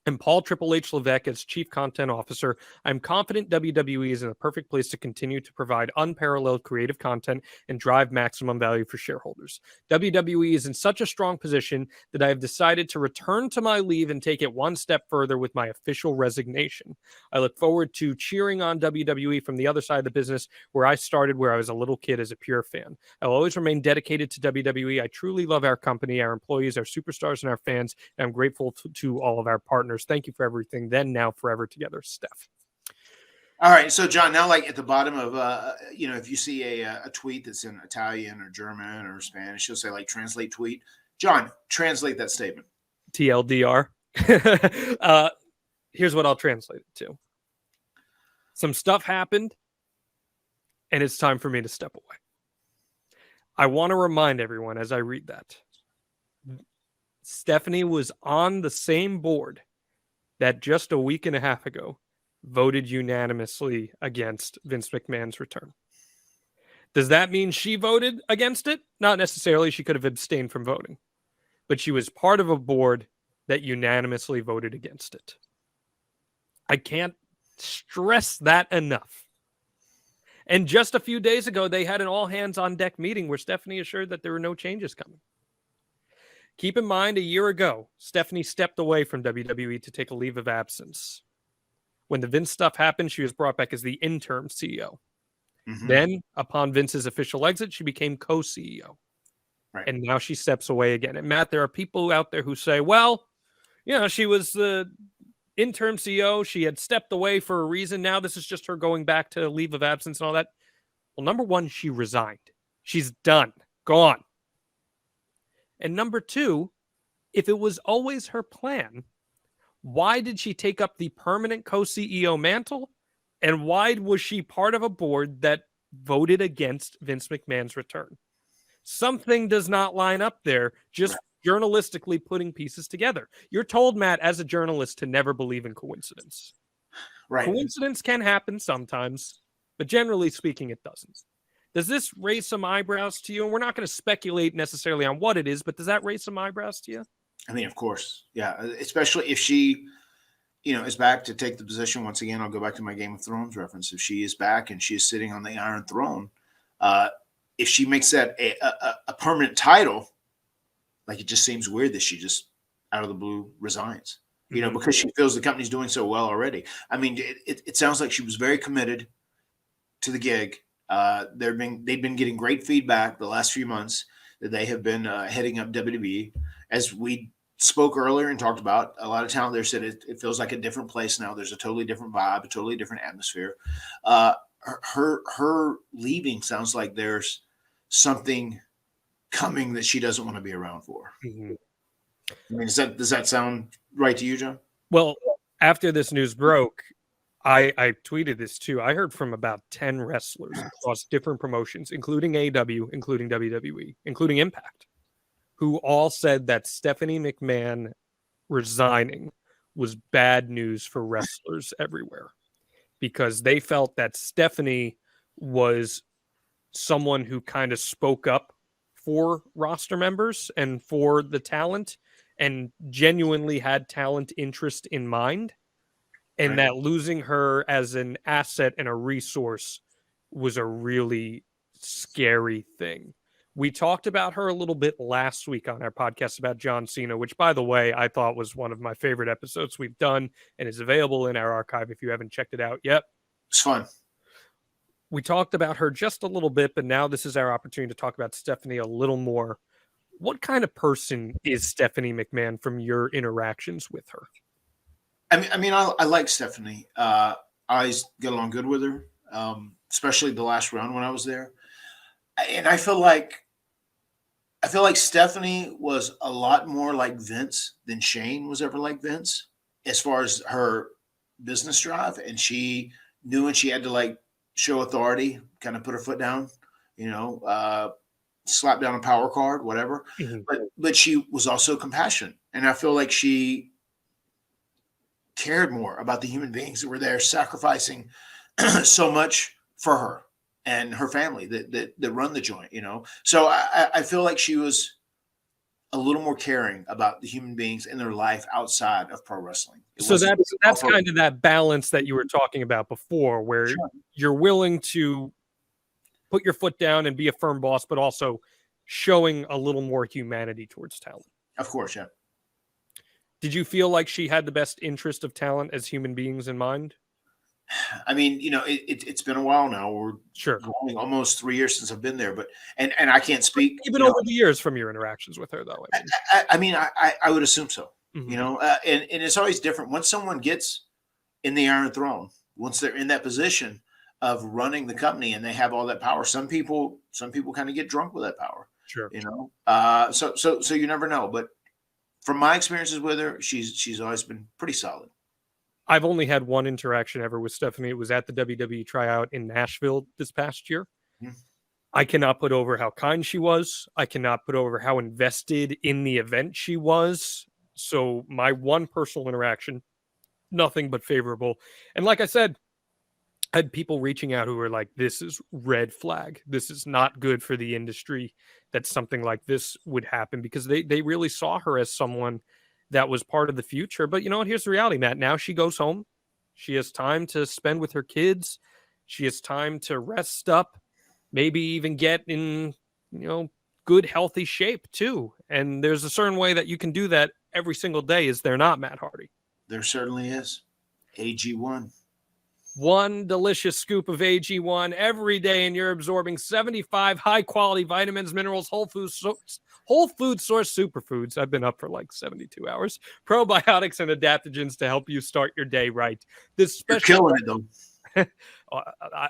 and Paul Triple H Levesque as Chief Content Officer, I'm confident WWE is in the perfect place to continue to provide unparalleled creative content and drive maximum value for shareholders. WWE is in such a strong position that I have decided to return to my leave and take it one step further with my official resignation. I look forward to cheering on WWE from the other side of the business where I started, where I was a little kid as a pure fan. I will always remain dedicated to WWE. I truly love our company, our employees, our superstars, and our fans, and I'm grateful to all of our partners. Thank you for everything. Then, now, forever together, Steph. All right. So, John, now, like at the bottom of, if you see a tweet that's in Italian or German or Spanish, you'll say, like, translate tweet. John, translate that statement. TLDR. Here's what I'll translate it to. Some stuff happened, and it's time for me to step away. I want to remind everyone as I read that, Stephanie was on the same board that just a week and a half ago voted unanimously against Vince McMahon's return. Does that mean she voted against it? Not necessarily. She could have abstained from voting. But she was part of a board that unanimously voted against it. I can't stress that enough. And just a few days ago, they had an all-hands-on-deck meeting where Stephanie assured that there were no changes coming. Keep in mind, a year ago, Stephanie stepped away from WWE to take a leave of absence. When the Vince stuff happened, she was brought back as the interim CEO. Mm-hmm. Then, upon Vince's official exit, she became co-CEO. Right. And now she steps away again. And Matt, there are people out there who say, well, she was the interim CEO. She had stepped away for a reason. Now this is just her going back to leave of absence and all that. Well, number one, she resigned. She's done. Gone. And number two, if it was always her plan, why did she take up the permanent co-CEO mantle? And why was she part of a board that voted against Vince McMahon's return? Something does not line up there, just journalistically putting pieces together. You're told, Matt, as a journalist, to never believe in coincidence. Right. Coincidence can happen sometimes, but generally speaking, it doesn't. Does this raise some eyebrows to you? And we're not going to speculate necessarily on what it is, but does that raise some eyebrows to you? I mean, of course. Yeah. Especially if she, is back to take the position. Once again, I'll go back to my Game of Thrones reference. If she is back and she is sitting on the Iron Throne, if she makes that a permanent title, like, it just seems weird that she just out of the blue resigns, because she feels the company's doing so well already. I mean, it sounds like she was very committed to the gig. They've been getting great feedback the last few months that they have been heading up WWE. As we spoke earlier and talked about, a lot of talent there said it feels like a different place now. There's a totally different vibe, a totally different atmosphere. Her leaving sounds like there's something coming that she doesn't want to be around for. Mm-hmm. I mean, does that sound right to you, John? Well, after this news broke, I tweeted this too. I heard from about 10 wrestlers across different promotions, including AEW, including WWE, including Impact, who all said that Stephanie McMahon resigning was bad news for wrestlers everywhere, because they felt that Stephanie was someone who kind of spoke up for roster members and for the talent and genuinely had talent interest in mind. And that losing her as an asset and a resource was a really scary thing. We talked about her a little bit last week on our podcast about John Cena, which, by the way, I thought was one of my favorite episodes we've done and is available in our archive if you haven't checked it out yet. It's fun. We talked about her just a little bit, but now this is our opportunity to talk about Stephanie a little more. What kind of person is Stephanie McMahon from your interactions with her? I mean, I like Stephanie. I always get along good with her, especially the last round when I was there. And I feel like Stephanie was a lot more like Vince than Shane was ever like Vince, as far as her business drive. And she knew when she had to, like, show authority, kind of put her foot down, slap down a power card, whatever. Mm-hmm. But she was also compassionate. And I feel like she cared more about the human beings that were there, sacrificing so much for her and her family that run the joint, So I feel like she was a little more caring about the human beings in their life outside of pro wrestling. So that's kind of that balance that you were talking about before, where Sure. you're willing to put your foot down and be a firm boss, but also showing a little more humanity towards talent. Of course, yeah. Did you feel like she had the best interest of talent as human beings in mind? I mean, it's been a while now. We're Sure. going almost 3 years since I've been there, but and I can't speak Even over the years from your interactions with her, though. I would assume so. Mhm. And it's always different once someone gets in the Iron Throne. Once they're in that position of running the company and they have all that power, some people kind of get drunk with that power. Sure. So you never know. But from my experiences with her, she's always been pretty solid. I've only had one interaction ever with Stephanie. It was at the WWE tryout in Nashville this past year. Mhm. I cannot put over how kind she was. I cannot put over how invested in the event she was. So my one personal interaction, nothing but favorable. And like I said, I had people reaching out who were like, this is red flag. This is not good for the industry that something like this would happen, because they really saw her as someone that was part of the future. But you know what? Here's the reality, Matt. Now she goes home. She has time to spend with her kids. She has time to rest up, maybe even get in, good, healthy shape too. And there's a certain way that you can do that every single day. Is there not, Matt Hardy? There certainly is. AG1. One delicious scoop of AG1 every day, and you're absorbing 75 high-quality vitamins, minerals, whole food source superfoods. I've been up for like 72 hours. Probiotics and adaptogens to help you start your day right. This special You're killing it, though.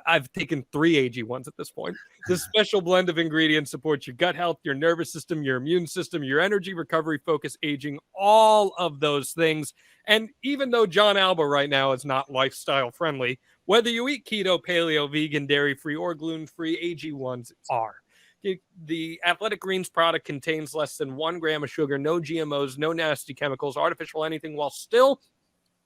I've taken 3 AG1s at this point. This special blend of ingredients supports your gut health, your nervous system, your immune system, your energy, recovery, focus, aging, all of those things. And even though Jon Alba right now is not lifestyle friendly, whether you eat keto, paleo, vegan, dairy-free, or gluten-free, AG1s are. The Athletic Greens product contains less than 1 gram of sugar, no GMOs, no nasty chemicals, artificial anything, while still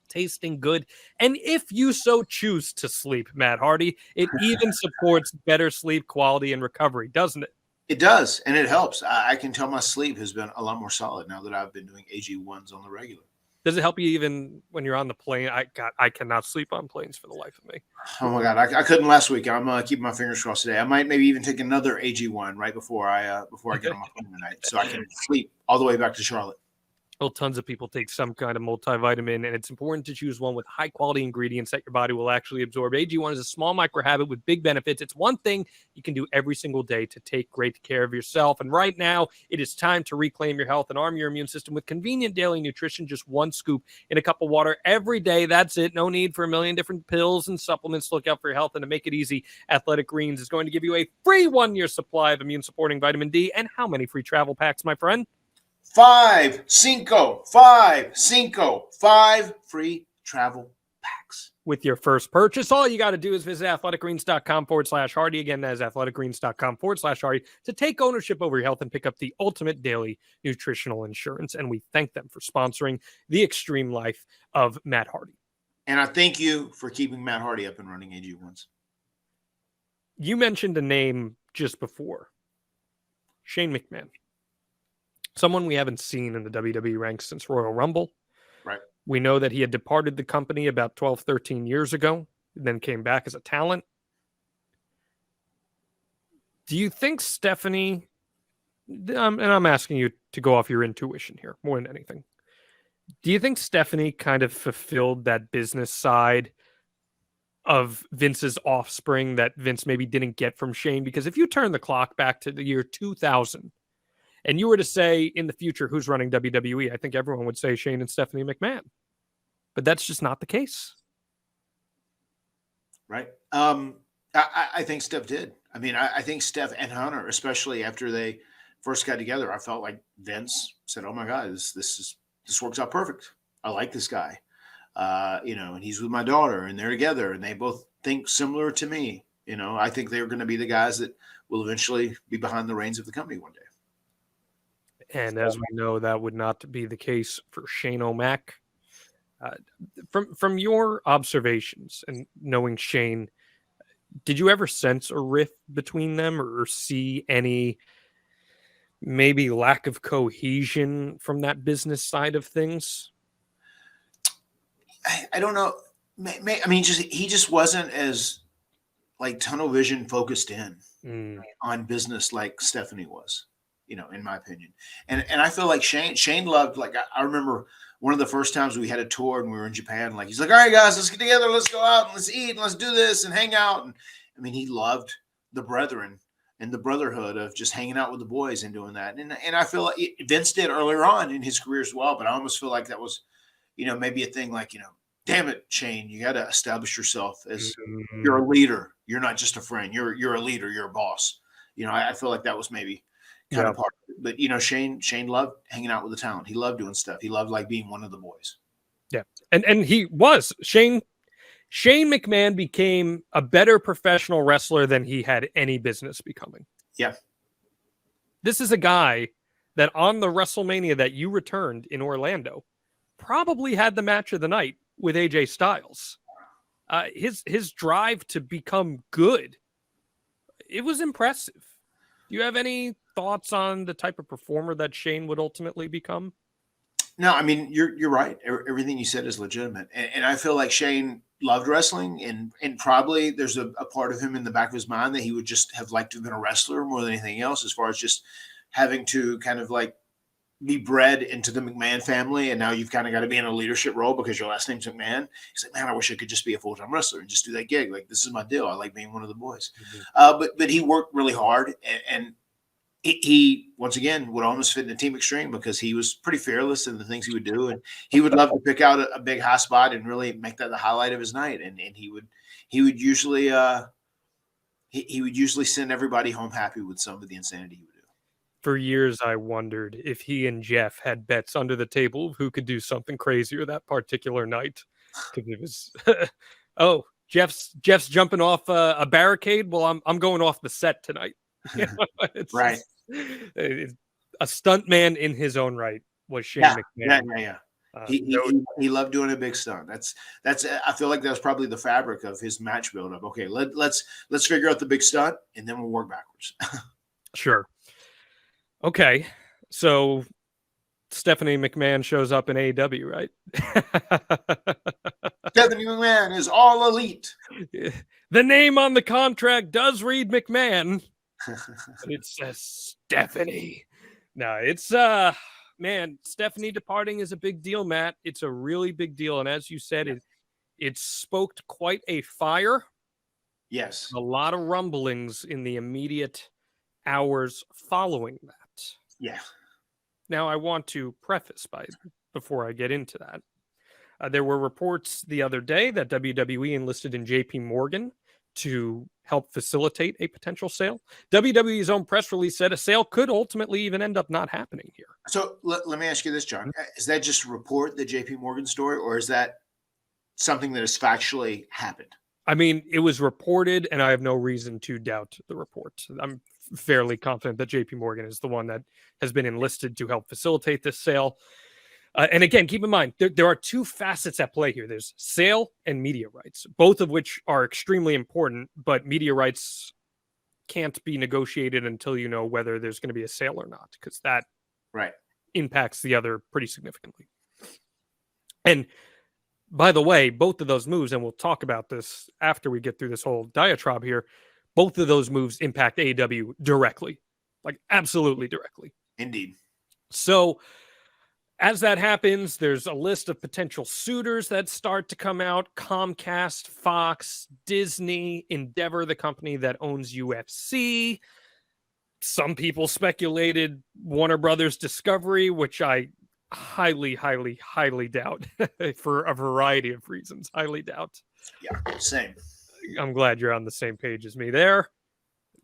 tasting good. And if you so choose to sleep, Matt Hardy, it even supports better sleep quality and recovery, doesn't it? It does, and it helps. I can tell my sleep has been a lot more solid now that I've been doing AG1s on the regular. Does it help you even when you're on the plane? I cannot sleep on planes for the life of me. Oh my God, I couldn't last week. I'm keeping my fingers crossed today. I might maybe even take another AG1 right before I get on my plane tonight, so I can sleep all the way back to Charlotte. Well, tons of people take some kind of multivitamin, and it's important to choose one with high-quality ingredients that your body will actually absorb. AG1 is a small micro habit with big benefits. It's one thing you can do every single day to take great care of yourself. And right now, it is time to reclaim your health and arm your immune system with convenient daily nutrition. Just 1 scoop in a cup of water every day. That's it. No need for a million different pills and supplements to look out for your health. And to make it easy, Athletic Greens is going to give you a free 1-year supply of immune-supporting vitamin D. And how many free travel packs, my friend? 5 free travel packs. With your first purchase, all you got to do is visit athleticgreens.com/Hardy. Again, that is athleticgreens.com/Hardy to take ownership over your health and pick up the ultimate daily nutritional insurance. And we thank them for sponsoring the extreme life of Matt Hardy. And I thank you for keeping Matt Hardy up and running AG1s. You mentioned a name just before. Shane McMahon. Someone we haven't seen in the WWE ranks since Royal Rumble. Right. We know that he had departed the company about 12, 13 years ago, then came back as a talent. Do you think Stephanie, and I'm asking you to go off your intuition here more than anything, do you think Stephanie kind of fulfilled that business side of Vince's offspring that Vince maybe didn't get from Shane? Because if you turn the clock back to the year 2000, and you were to say in the future who's running WWE, I think everyone would say Shane and Stephanie McMahon. But that's just not the case. Right. I think Steph did. I mean, I think Steph and Hunter, especially after they first got together, I felt like Vince said, "Oh my God, this works out perfect. I like this guy." And he's with my daughter, and they're together, and they both think similar to me. I think they're going to be the guys that will eventually be behind the reins of the company one day. And as we know, that would not be the case for Shane O'Mac. From your observations and knowing Shane, did you ever sense a rift between them or see any maybe lack of cohesion from that business side of things? I don't know. I mean, he just wasn't as like tunnel vision focused in on business like Stephanie was, in my opinion. And I feel like Shane loved, like, I remember one of the first times we had a tour and we were in Japan, like, he's like, all right, guys, let's get together. Let's go out and let's eat and let's do this and hang out. And I mean, he loved the brethren and the brotherhood of just hanging out with the boys and doing that. And I feel like Vince did earlier on in his career as well, but I almost feel like that was, maybe a thing like, damn it, Shane, you got to establish yourself as you're a leader. You're not just a friend. You're a leader. You're a boss. I feel like that was maybe kind of part of it. But, Shane loved hanging out with the talent. He loved doing stuff. He loved, like, being one of the boys. Yeah. And he was. Shane McMahon became a better professional wrestler than he had any business becoming. Yeah. This is a guy that on the WrestleMania that you returned in Orlando probably had the match of the night with AJ Styles. His drive to become good, it was impressive. Do you have any thoughts on the type of performer that Shane would ultimately become? No, I mean, you're right. Everything you said is legitimate. And I feel like Shane loved wrestling, and probably there's a part of him in the back of his mind that he would just have liked to have been a wrestler more than anything else, as far as just having to kind of like be bred into the McMahon family, and now you've kind of got to be in a leadership role because your last name's McMahon. He's like, man, I wish I could just be a full-time wrestler and just do that gig. Like, this is my deal. I like being one of the boys. But he worked really hard, and he once again would almost fit in the Team Extreme because he was pretty fearless in the things he would do, and he would love to pick out a big high spot and really make that the highlight of his night. And he would usually send everybody home happy with some of the insanity he would do. For years, I wondered if he and Jeff had bets under the table of who could do something crazier that particular night. Because it was, oh, Jeff's jumping off a barricade. Well, I'm going off the set tonight. Right. A stunt man in his own right was Shane McMahon. Yeah. He loved doing a big stunt. That's. I feel like that's probably the fabric of his match buildup. Okay, let's figure out the big stunt and then we'll work backwards. Sure. Okay, so Stephanie McMahon shows up in AEW, right? Stephanie McMahon is all elite. The name on the contract does read McMahon. It says Stephanie. No, it's man, Stephanie departing is a big deal, Matt. It's a really big deal, and as you said, it stoked quite a fire. Yes, a lot of rumblings in the immediate hours following that. Yeah. Now, I want to preface before I get into that. There were reports the other day that WWE enlisted in JP Morgan to help facilitate a potential sale. WWE's own press release said a sale could ultimately even end up not happening here. So let me ask you this, John. Is that just a report, the JP Morgan story, or is that something that has factually happened? I mean, it was reported, and I have no reason to doubt the report. I'm fairly confident that JP Morgan is the one that has been enlisted to help facilitate this sale. And again, keep in mind, there are two facets at play here. There's sale and media rights, both of which are extremely important, but media rights can't be negotiated until you know whether there's going to be a sale or not, because that impacts the other pretty significantly. And by the way, both of those moves, and we'll talk about this after we get through this whole diatribe here, both of those moves impact AEW directly, like absolutely directly. Indeed. So as that happens, there's a list of potential suitors that start to come out. Comcast, Fox, Disney, Endeavor, the company that owns UFC. Some people speculated Warner Brothers Discovery, which I highly, highly, highly doubt for a variety of reasons. Highly doubt. Yeah, same. I'm glad you're on the same page as me there.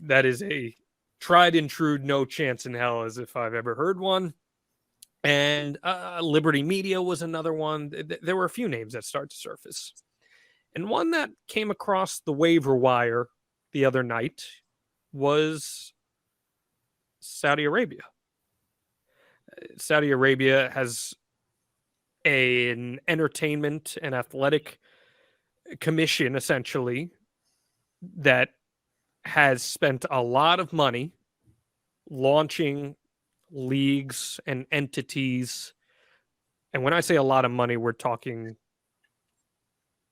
That is a tried and true no chance in hell as if I've ever heard one. And Liberty Media was another one. There were a few names that started to surface. And one that came across the waiver wire the other night was Saudi Arabia. Saudi Arabia has an entertainment and athletic commission, essentially, that has spent a lot of money launching leagues and entities. And when I say a lot of money, we're talking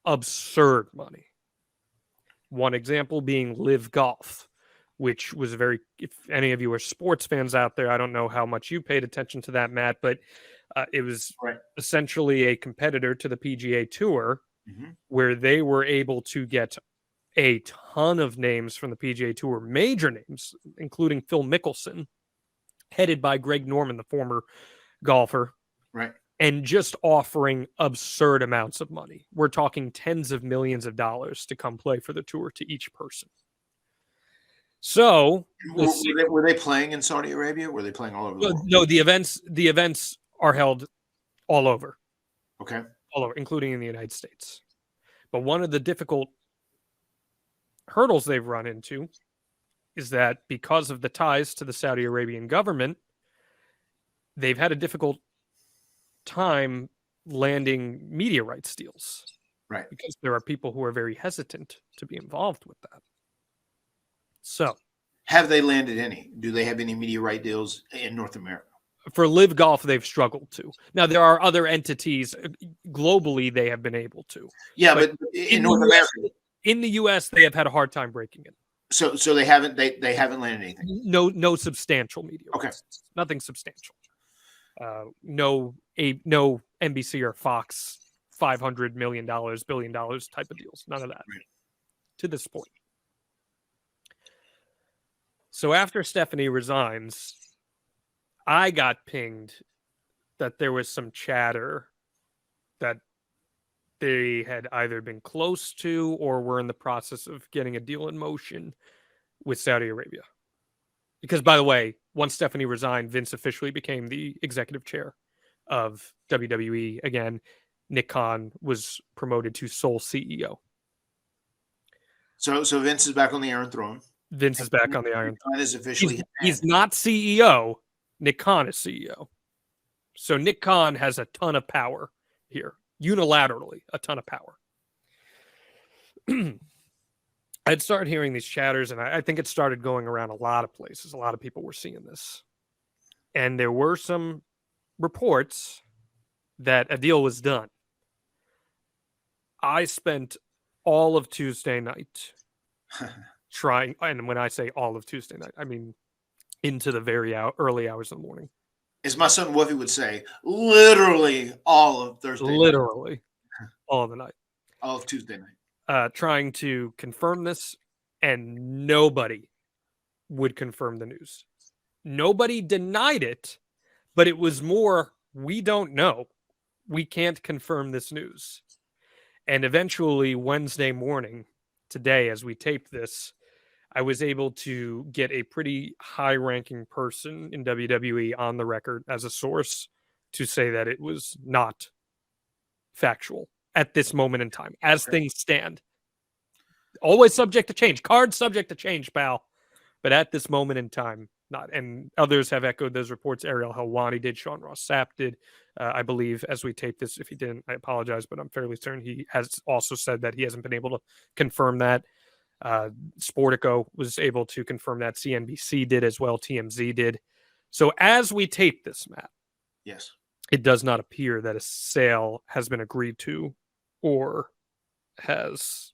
absurd money. One example being Live Golf, which was if any of you are sports fans out there, I don't know how much you paid attention to that, Matt, but it was essentially a competitor to the PGA Tour, where they were able to get a ton of names from the PGA Tour, major names, including Phil Mickelson, headed by Greg Norman, the former golfer. Right. And just offering absurd amounts of money. We're talking tens of millions of dollars to come play for the tour to each person. So, were they playing in Saudi Arabia? Were they playing all over the world? No, the events are held all over. Okay. All over, including in the United States. But one of the difficult hurdles they've run into is that because of the ties to the Saudi Arabian government, they've had a difficult time landing media rights deals, right? Because there are people who are very hesitant to be involved with that. So, have they landed any? Do they have any media right deals in North America? For Live Golf, they've struggled to. Now, there are other entities globally they have been able to. Yeah, but in North America, in the U.S., they have had a hard time breaking it. So they haven't landed anything. No substantial media rights. Okay, nothing substantial. No NBC or Fox $500 million, $1 billion type of deals. None of that to this point. So after Stephanie resigns, I got pinged that there was some chatter that they had either been close to or were in the process of getting a deal in motion with Saudi Arabia. Because, by the way, once Stephanie resigned, Vince officially became the executive chair of WWE. Again, Nick Khan was promoted to sole CEO. So Vince is back on the Iron Throne. Vince is back on the Iron Throne. Is officially he's not CEO. Nick Khan is CEO. So Nick Khan has a ton of power here, unilaterally, a ton of power. I'd started hearing these chatters, and I think it started going around a lot of places. A lot of people were seeing this. And there were some reports that a deal was done. I spent all of Tuesday night trying, and when I say all of Tuesday night, I mean into the very early hours of the morning. As my son Wolfie would say, literally all of Thursday literally night. All of the night. All of Tuesday night. Trying to confirm this, and nobody would confirm the news. Nobody denied it, but it was more, we don't know. We can't confirm this news. And eventually, Wednesday morning, today, as we taped this, I was able to get a pretty high-ranking person in WWE on the record as a source to say that it was not factual at this moment in time, as things stand. Always subject to change. Cards subject to change, pal. But at this moment in time, not. And others have echoed those reports. Ariel Helwani did. Sean Ross Sapp did. I believe, as we tape this. If he didn't, I apologize, but I'm fairly certain he has also said that he hasn't been able to confirm that. Sportico was able to confirm that. CNBC did as well. TMZ did. So as we tape this, Matt, yes, it does not appear that a sale has been agreed to or has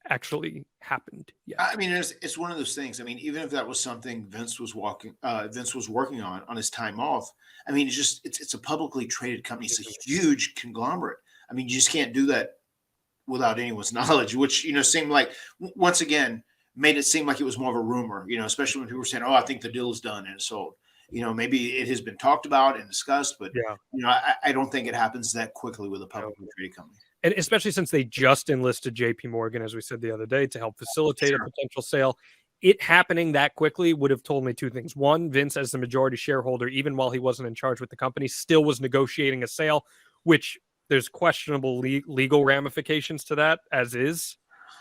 actually happened yet. I mean, it's one of those things. I mean, even if that was something Vince was working on his time off. I mean, it's a publicly traded company. It's a huge conglomerate. I mean, you just can't do that without anyone's knowledge, which, seemed like, once again, made it seem like it was more of a rumor, especially when people were saying, oh, I think the deal is done and it's sold. Maybe it has been talked about and discussed, but, I don't think it happens that quickly with a publicly traded company. And especially since they just enlisted JP Morgan, as we said the other day, to help facilitate a potential sale. It happening that quickly would have told me two things. One, Vince, as the majority shareholder, even while he wasn't in charge with the company, still was negotiating a sale, which there's questionable legal ramifications to that, as is.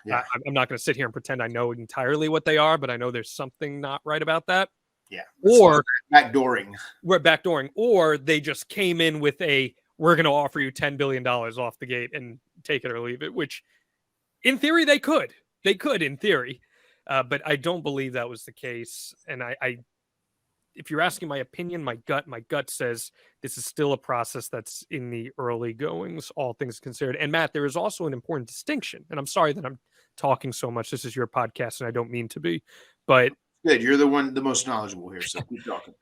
Yeah. I'm not going to sit here and pretend I know entirely what they are, but I know there's something not right about that. Yeah. Or backdooring. We're backdooring. Or they just came in with we're going to offer you $10 billion off the gate and take it or leave it, which in theory they could. They could in theory. But I don't believe that was the case. And if you're asking my opinion, my gut says this is still a process that's in the early goings, all things considered. And Matt, there is also an important distinction. And I'm sorry that I'm talking so much. This is your podcast, and I don't mean to be, but good. You're the most knowledgeable here, so keep talking.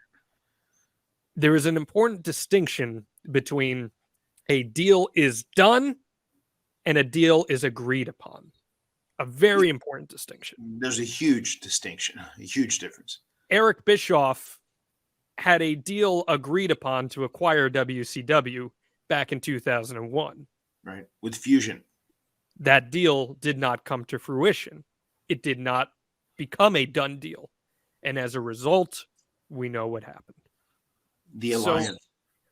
There is an important distinction between a deal is done and a deal is agreed upon. A very important distinction. There's a huge distinction, a huge difference. Eric Bischoff had a deal agreed upon to acquire WCW back in 2001. Right, with Fusion. That deal did not come to fruition. It did not become a done deal. And as a result, we know what happened. The alliance. So,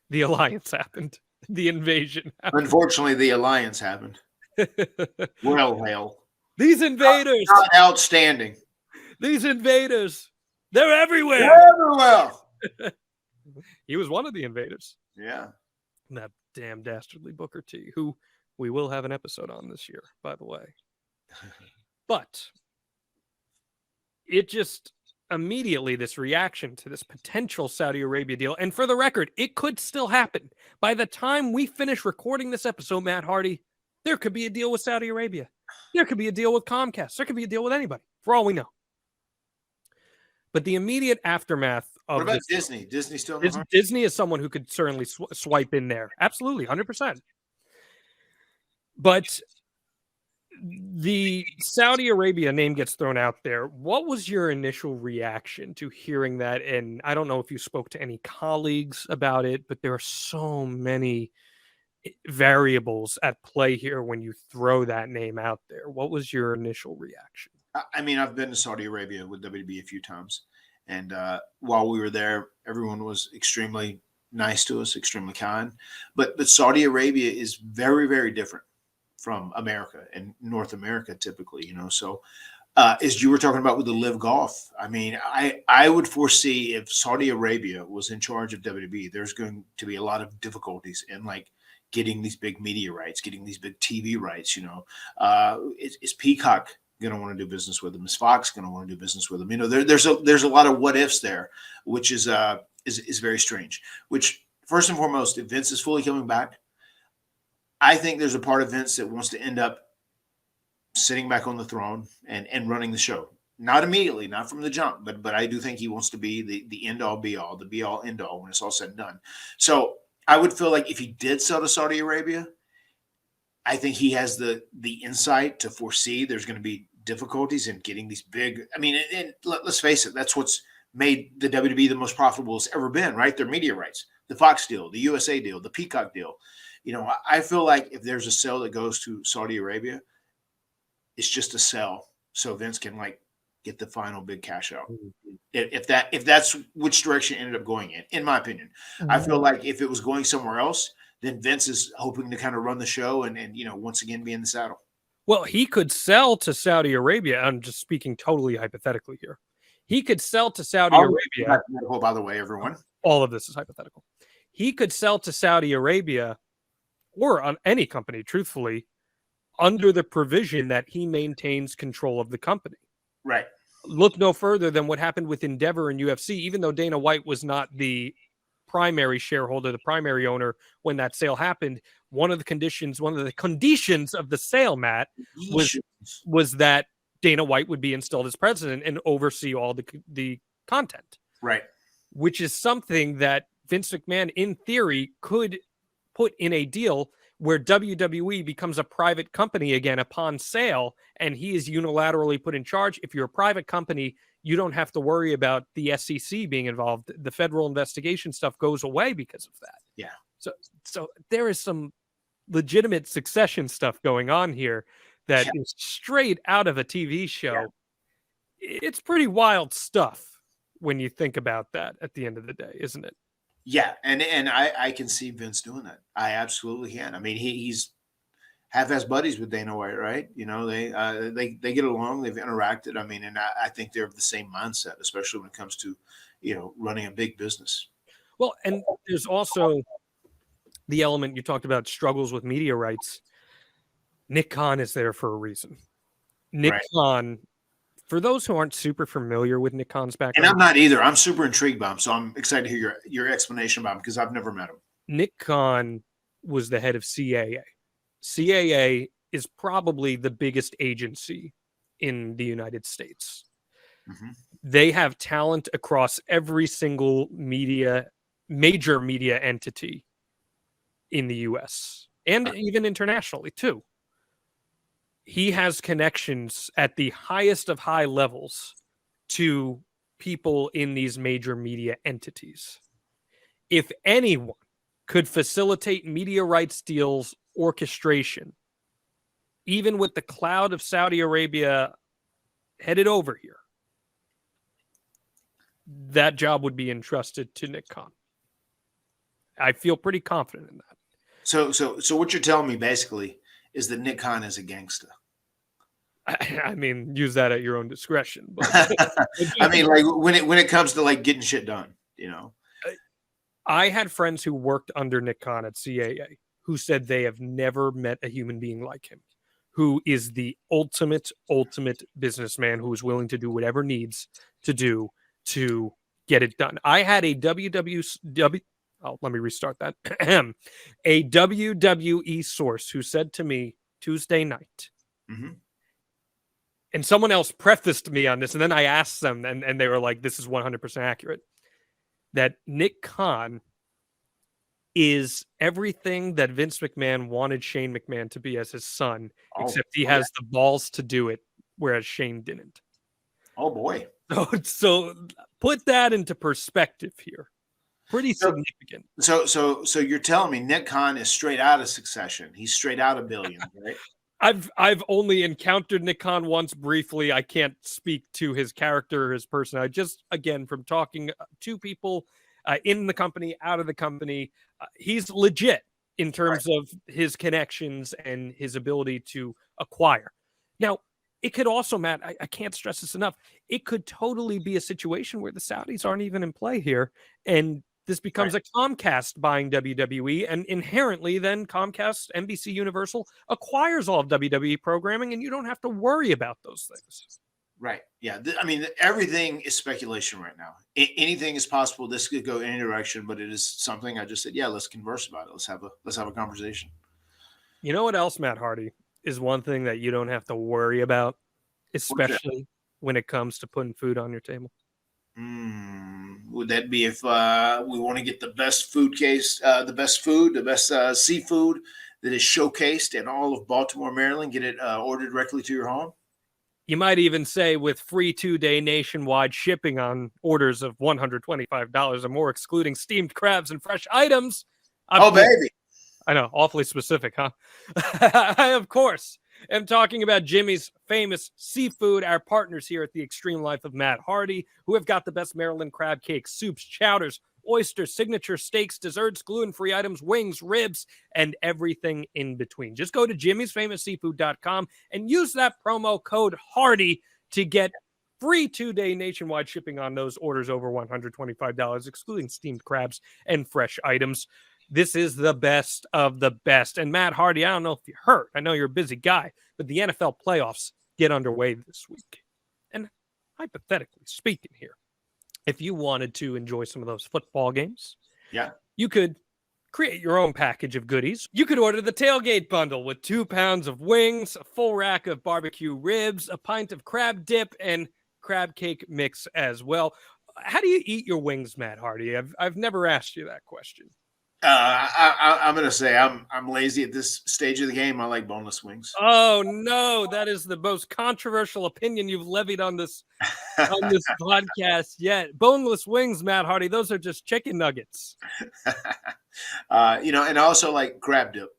the alliance happened. The invasion happened. Unfortunately, the alliance happened. Well, hell. These invaders. Not outstanding. These invaders. They're everywhere. They're everywhere. He was one of the invaders. Yeah. That damn dastardly Booker T, who we will have an episode on this year, by the way. But it just immediately, this reaction to this potential Saudi Arabia deal, and for the record, it could still happen. By the time we finish recording this episode, Matt Hardy, there could be a deal with Saudi Arabia. There could be a deal with Comcast. There could be a deal with anybody, for all we know. But the immediate aftermath of what about Disney? Disney still in the heart? Disney is someone who could certainly swipe in there. Absolutely, 100%. But the Saudi Arabia name gets thrown out there. What was your initial reaction to hearing that? And I don't know if you spoke to any colleagues about it, but there are so many variables at play here when you throw that name out there. What was your initial reaction? I mean, I've been to Saudi Arabia with WWE a few times. And while we were there, everyone was extremely nice to us, extremely kind. But Saudi Arabia is very, very different from America and North America typically, you know. So as you were talking about with the Live Golf, I mean, I would foresee if Saudi Arabia was in charge of WWE, there's going to be a lot of difficulties in like getting these big media rights, getting these big TV rights, you know. Is Peacock going to want to do business with them? Is Fox going to want to do business with them? You know, there's a lot of what ifs there, which is very strange. Which first and foremost, if Vince is fully coming back, I think there's a part of Vince that wants to end up sitting back on the throne and running the show. Not immediately, not from the jump, but I do think he wants to be the end all be all, the be all end all when it's all said and done. So I would feel like if he did sell to Saudi Arabia, I think he has the insight to foresee there's going to be difficulties in getting these big. I mean, and let's face it, that's what's made the WWE the most profitable it's ever been, right? Their media rights, the Fox deal, the USA deal, the Peacock deal. You know, I feel like if there's a sale that goes to Saudi Arabia, it's just a sell so Vince can like get the final big cash out. If that's which direction it ended up going in my opinion. I feel like if it was going somewhere else, then Vince is hoping to kind of run the show and you know, once again be in the saddle. Well, he could sell to Saudi Arabia. I'm just speaking totally hypothetically here. He could sell to Saudi Arabia. By the way, everyone. All of this is hypothetical. He could sell to Saudi Arabia or on any company, truthfully, under the provision that he maintains control of the company. Right. Look no further than what happened with Endeavor and UFC. Even though Dana White was not the primary shareholder, the primary owner when that sale happened, one of the conditions of the sale, Matt, was that Dana White would be installed as president and oversee all the content. Right. Which is something that Vince McMahon, in theory, could put in a deal where WWE becomes a private company again upon sale, and he is unilaterally put in charge. If you're a private company, you don't have to worry about the SEC being involved. The federal investigation stuff goes away because of that. Yeah. So there is some legitimate succession stuff going on here that is straight out of a TV show. Yeah. It's pretty wild stuff when you think about that at the end of the day, isn't it? Yeah, and I can see Vince doing that. I absolutely can. I mean, he's half-ass buddies with Dana White, right? You know, they get along, they've interacted. I mean, and I think they're of the same mindset, especially when it comes to, you know, running a big business. Well, and there's also the element you talked about, struggles with media rights. Nick Khan is there for a reason. Nick Khan For those who aren't super familiar with Nick Khan's And background, I'm not either. I'm super intrigued by him, so I'm excited to hear your explanation about him because I've never met him. Nick Khan was the head of CAA. CAA is probably the biggest agency in the United States. Mm-hmm. They have talent across every single major media entity in the US and even internationally too. He has connections at the highest of high levels to people in these major media entities. If anyone could facilitate media rights deals orchestration, even with the cloud of Saudi Arabia headed over here, that job would be entrusted to Nick Khan. I feel pretty confident in that. So what you're telling me basically is that Nick Khan is a gangster. I mean, use that at your own discretion. But I mean, like when it comes to like getting shit done, I had friends who worked under Nick Khan at CAA who said they have never met a human being like him, who is the ultimate businessman who is willing to do whatever needs to do to get it done. I had a let me restart that. A WWE source who said to me Tuesday night, mm-hmm. and someone else prefaced me on this, and then I asked them, and they were like, this is 100% accurate, that Nick Khan is everything that Vince McMahon wanted Shane McMahon to be as his son, except he has the balls to do it, whereas Shane didn't. Oh, boy. So put that into perspective here. Pretty significant. So you're telling me Nick Khan is straight out of Succession. He's straight out of Billions, right? I've only encountered Nick Khan once briefly. I can't speak to his character or his personality. Just, again, from talking to people in the company, out of the company, he's legit in terms of his connections and his ability to acquire. Now, it could also, Matt, I can't stress this enough, it could totally be a situation where the Saudis aren't even in play here, and this becomes a Comcast buying WWE, and inherently then Comcast, NBC Universal acquires all of WWE programming, and you don't have to worry about those things. Right. Yeah. I mean, everything is speculation right now. Anything is possible. This could go any direction, but it is something I just said, yeah, let's converse about it. Let's have a conversation. You know what else, Matt Hardy, is one thing that you don't have to worry about, especially when it comes to putting food on your table? Would that be if we want to get the best food the best seafood that is showcased in all of Baltimore, Maryland, get it ordered directly to your home? You might even say with free 2-day nationwide shipping on orders of $125 or more, excluding steamed crabs and fresh items. Baby. I know, awfully specific, huh? I, of course, am talking about Jimmy's Famous Seafood, our partners here at the Extreme Life of Matt Hardy, who have got the best Maryland crab cakes, soups, chowders, oysters, signature steaks, desserts, gluten-free items, wings, ribs, and everything in between. Just go to jimmysfamousseafood.com and use that promo code HARDY to get free 2-day nationwide shipping on those orders over $125, excluding steamed crabs and fresh items. This is the best of the best. And Matt Hardy, I don't know if you heard, I know you're a busy guy, but the NFL playoffs get underway this week. And hypothetically speaking here, if you wanted to enjoy some of those football games, you could create your own package of goodies. You could order the tailgate bundle with 2 pounds of wings, a full rack of barbecue ribs, a pint of crab dip, and crab cake mix as well. How do you eat your wings, Matt Hardy? I've never asked you that question. I'm going to say I'm lazy at this stage of the game. I like boneless wings. Oh no, that is the most controversial opinion you've levied on this podcast yet. Boneless wings, Matt Hardy. Those are just chicken nuggets. And I also like crab dip.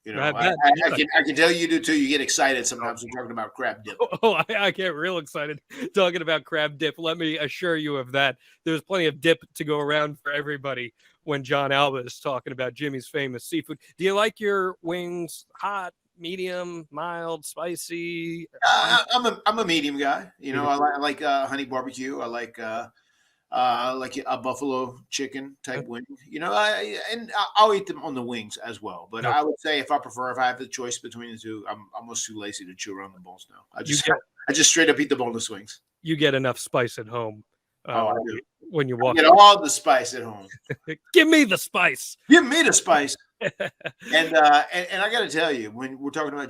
I can tell you do too. You get excited sometimes when talking about crab dip. Oh, I get real excited talking about crab dip. Let me assure you of that. There's plenty of dip to go around for everybody when Jon Alba is talking about Jimmy's Famous Seafood. Do you like your wings hot, medium, mild, spicy? I'm a medium guy. I like honey barbecue. I like a buffalo chicken type wing. I'll eat them on the wings as well. But I would say if I have the choice between the two, I'm almost too lazy to chew around the bones now. I just straight up eat the boneless wings. you get enough spice at home when you walk. Get all the spice at home. Give me the spice. Give me the spice. And I got to tell you, when we're talking about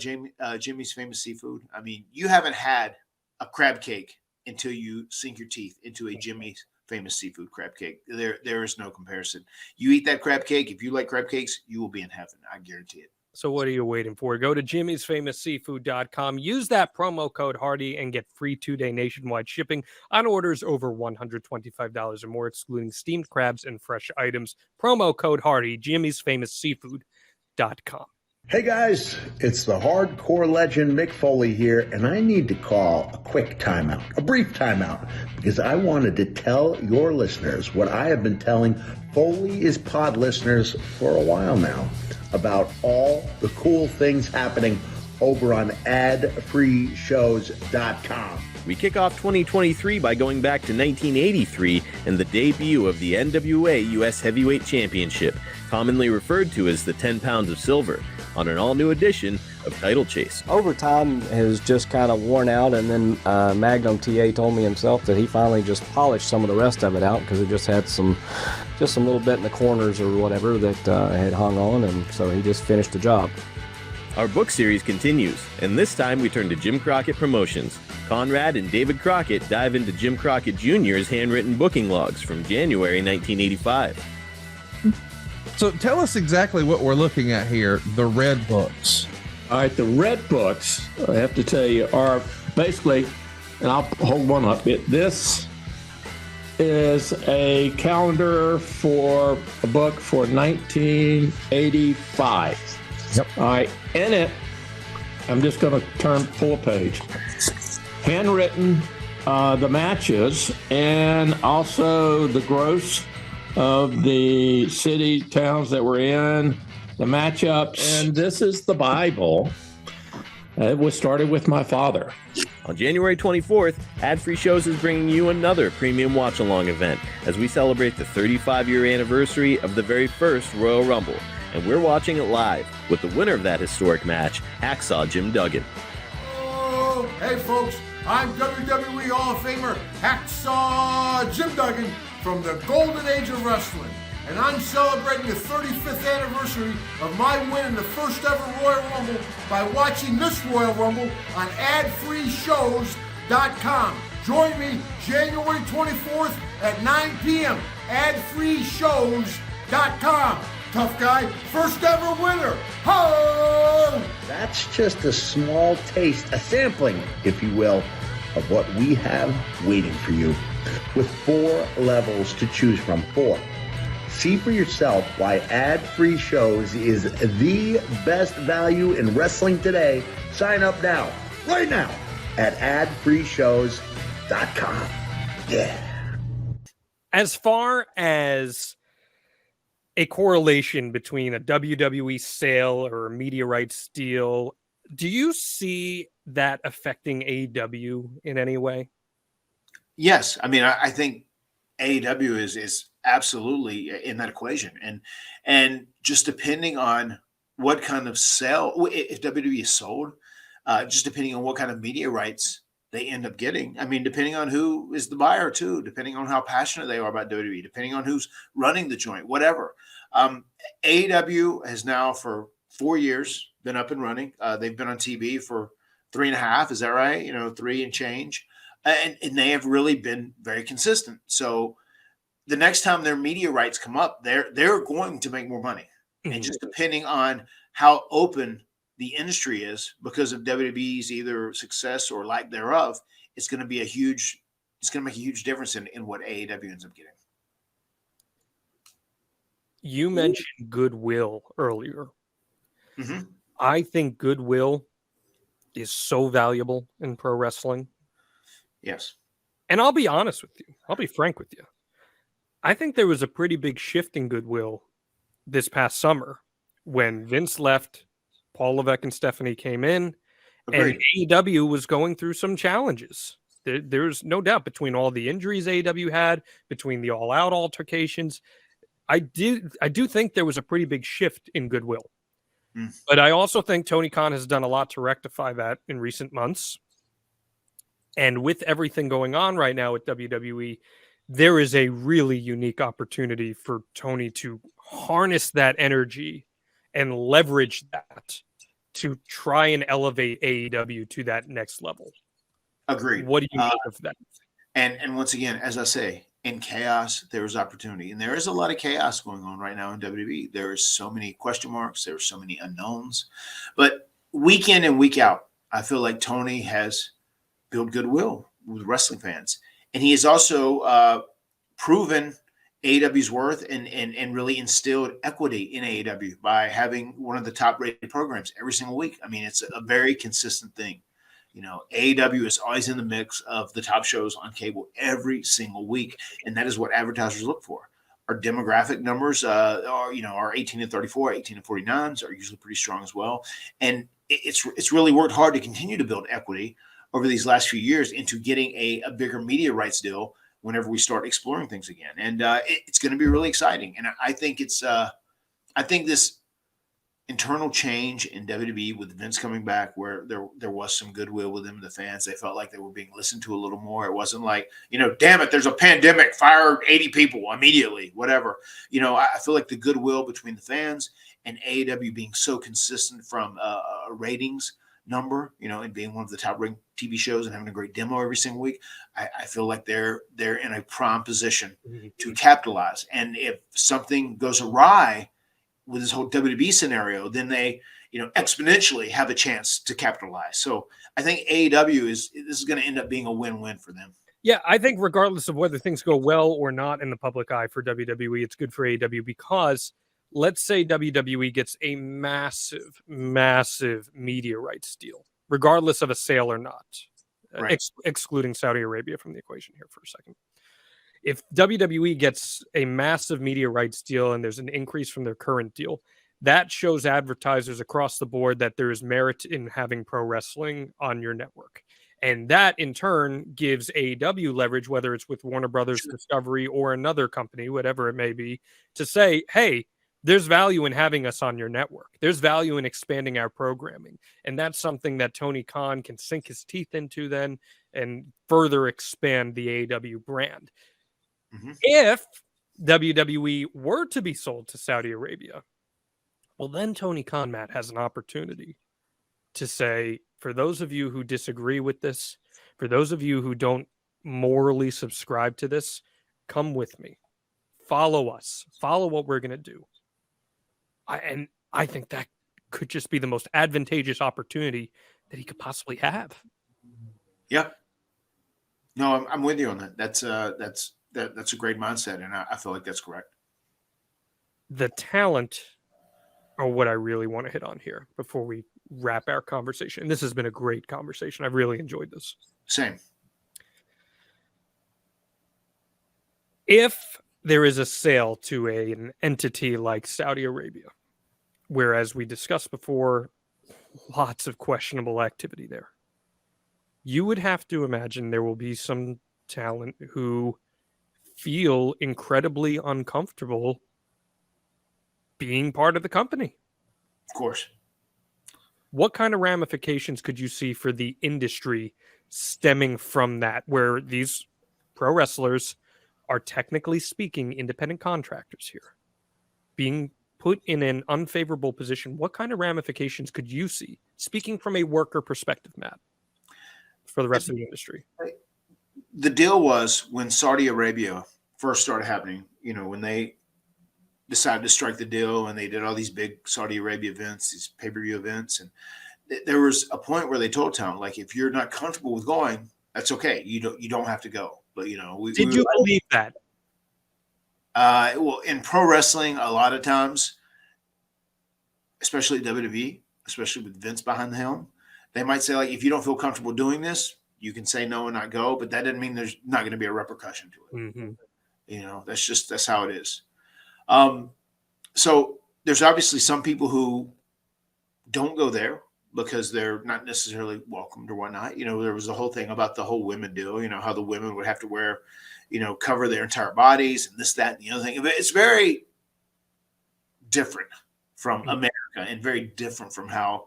Jimmy's Famous Seafood, I mean, you haven't had a crab cake until you sink your teeth into a Jimmy's Famous Seafood crab cake. There is no comparison. You eat that crab cake, if you like crab cakes, you will be in heaven. I guarantee it. So what are you waiting for? Go to jimmysfamousseafood.com. Use that promo code Hardy and get free 2-day nationwide shipping on orders over $125 or more, excluding steamed crabs and fresh items. Promo code Hardy, jimmysfamousseafood.com. Hey guys, it's the hardcore legend Mick Foley here, and I need to call a quick timeout, a brief timeout, because I wanted to tell your listeners what I have been telling Foley is Pod listeners for a while now about all the cool things happening over on adfreeshows.com. We kick off 2023 by going back to 1983 and the debut of the NWA U.S. Heavyweight Championship, commonly referred to as the 10 Pounds of Silver, on an all-new edition of Title Chase. Overtime has just kind of worn out, and then Magnum TA told me himself that he finally just polished some of the rest of it out because it just had some little bit in the corners or whatever that had hung on, and so he just finished the job. Our book series continues, and this time we turn to Jim Crockett Promotions. Conrad and David Crockett dive into Jim Crockett Jr.'s handwritten booking logs from January 1985. So tell us exactly what we're looking at here, the red books. All right, the red books, I have to tell you, are basically, and I'll hold one up. This is a calendar for a book for 1985. Yep. All right, in it, I'm just going to pull a page. Handwritten, the matches, and also the gross of the city, towns that we're in, the matchups. And this is the Bible. It was started with my father. On January 24th, Ad Free Shows is bringing you another premium watch-along event as we celebrate the 35-year anniversary of the very first Royal Rumble. And we're watching it live with the winner of that historic match, Hacksaw Jim Duggan. Oh, hey folks, I'm WWE Hall of Famer Hacksaw Jim Duggan from the Golden Age of Wrestling. And I'm celebrating the 35th anniversary of my win in the first ever Royal Rumble by watching this Royal Rumble on adfreeshows.com. Join me January 24th at 9 p.m. adfreeshows.com. Tough guy, first ever winner. Ho! That's just a small taste, a sampling, if you will, of what we have waiting for you. With 4 levels to choose from. 4. See for yourself why ad-free shows is the best value in wrestling today. Sign up now, right now, at adfreeshows.com. Yeah. As far as a correlation between a WWE sale or a media rights deal, do you see that affecting AEW in any way? Yes. I mean, I think AEW is absolutely in that equation. And just depending on what kind of sale, if WWE is sold, just depending on what kind of media rights they end up getting. I mean, depending on who is the buyer too, depending on how passionate they are about WWE, depending on who's running the joint, whatever. AEW has now for 4 years been up and running. They've been on TV for 3.5. Is that right? 3 and change. And they have really been very consistent. So the next time their media rights come up, they're going to make more money. Mm-hmm. And just depending on how open the industry is because of WWE's either success or lack thereof, it's going to make a huge difference in what AEW ends up getting. You mentioned goodwill earlier. Mm-hmm. I think goodwill is so valuable in pro wrestling. Yes. And I'll be honest with you. I'll be frank with you. I think there was a pretty big shift in goodwill this past summer when Vince left, Paul Levesque and Stephanie came in, Agreed. and AEW was going through some challenges. There's no doubt between all the injuries AEW had, between the all-out altercations. I do think there was a pretty big shift in goodwill. But I also think Tony Khan has done a lot to rectify that in recent months. And with everything going on right now at WWE, there is a really unique opportunity for Tony to harness that energy and leverage that to try and elevate AEW to that next level. Agreed. What do you make of that? And once again, as I say, in chaos, there is opportunity. And there is a lot of chaos going on right now in WWE. There is so many question marks. There are so many unknowns. But week in and week out, I feel like Tony has built goodwill with wrestling fans. And he has also proven AEW's worth and really instilled equity in AEW by having one of the top rated programs every single week. I mean, it's a very consistent thing. You know, AEW is always in the mix of the top shows on cable every single week, and that is what advertisers look for. Our demographic numbers are 18 to 34, 18 to 49s are usually pretty strong as well. And it's really worked hard to continue to build equity over these last few years into getting a bigger media rights deal whenever we start exploring things again. And it's going to be really exciting. And I think I think this internal change in WWE with Vince coming back, where there was some goodwill with him, the fans, they felt like they were being listened to a little more. It wasn't like, damn it, there's a pandemic, fire 80 people immediately, whatever. I feel like the goodwill between the fans and AEW being so consistent from a ratings number, and being one of the top ranked TV shows and having a great demo every single week, I feel like they're in a prime position to capitalize. And if something goes awry with this whole WWE scenario, then they, exponentially have a chance to capitalize. So I think AEW this is going to end up being a win-win for them. Yeah, I think regardless of whether things go well or not in the public eye for WWE, it's good for AEW because let's say WWE gets a massive, massive media rights deal, regardless of a sale or not, Right. Excluding Saudi Arabia from the equation here for a second. If WWE gets a massive media rights deal and there's an increase from their current deal, that shows advertisers across the board that there is merit in having pro wrestling on your network. And that in turn gives AEW leverage, whether it's with Warner Brothers Discovery or another company, whatever it may be, to say, hey, there's value in having us on your network. There's value in expanding our programming. And that's something that Tony Khan can sink his teeth into then and further expand the AEW brand. Mm-hmm. If WWE were to be sold to Saudi Arabia, well, then Tony Khan, Matt, has an opportunity to say, for those of you who disagree with this, for those of you who don't morally subscribe to this, come with me. Follow us. Follow what we're going to do. I think that could just be the most advantageous opportunity that he could possibly have. Yeah. No, I'm with you on that. That's a great mindset, and I feel like that's correct. The talent are what I really want to hit on here before we wrap our conversation. And this has been a great conversation. I've really enjoyed this. Same. If there is a sale to an entity like Saudi Arabia, whereas we discussed before, lots of questionable activity there, you would have to imagine there will be some talent who feel incredibly uncomfortable being part of the company. Of course. What kind of ramifications could you see for the industry stemming from that, where these pro wrestlers are technically speaking independent contractors here, being put in an unfavorable position? What kind of ramifications could you see, speaking from a worker perspective, Matt, for the rest of the industry? The deal was when Saudi Arabia first started happening, when they decided to strike the deal and they did all these big Saudi Arabia events, these pay-per-view events. And there was a point where they told talent, like, if you're not comfortable with going, that's okay. You don't have to go. But, did you believe that? Well, in pro wrestling, a lot of times, especially WWE, especially with Vince behind the helm, they might say, like, if you don't feel comfortable doing this, you can say no and not go, but that doesn't mean there's not going to be a repercussion to it. Mm-hmm. That's how it is. So there's obviously some people who don't go there because they're not necessarily welcomed or whatnot. There was the whole thing about the whole women deal, how the women would have to wear, cover their entire bodies and this, that, and the other thing. It's very different from America and very different from how,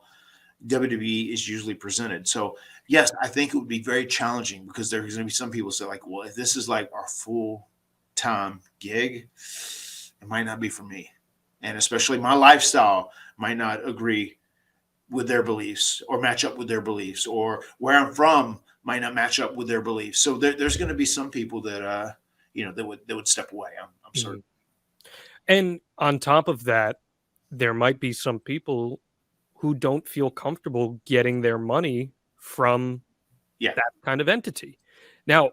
WWE is usually presented. So yes, I think it would be very challenging because there's going to be some people say like, well, if this is like our full time gig, it might not be for me. And especially my lifestyle might not agree with their beliefs or match up with their beliefs, or where I'm from might not match up with their beliefs. So there's going to be some people that, that would step away. I'm certain. And on top of that, there might be some people who don't feel comfortable getting their money from that kind of entity. Now,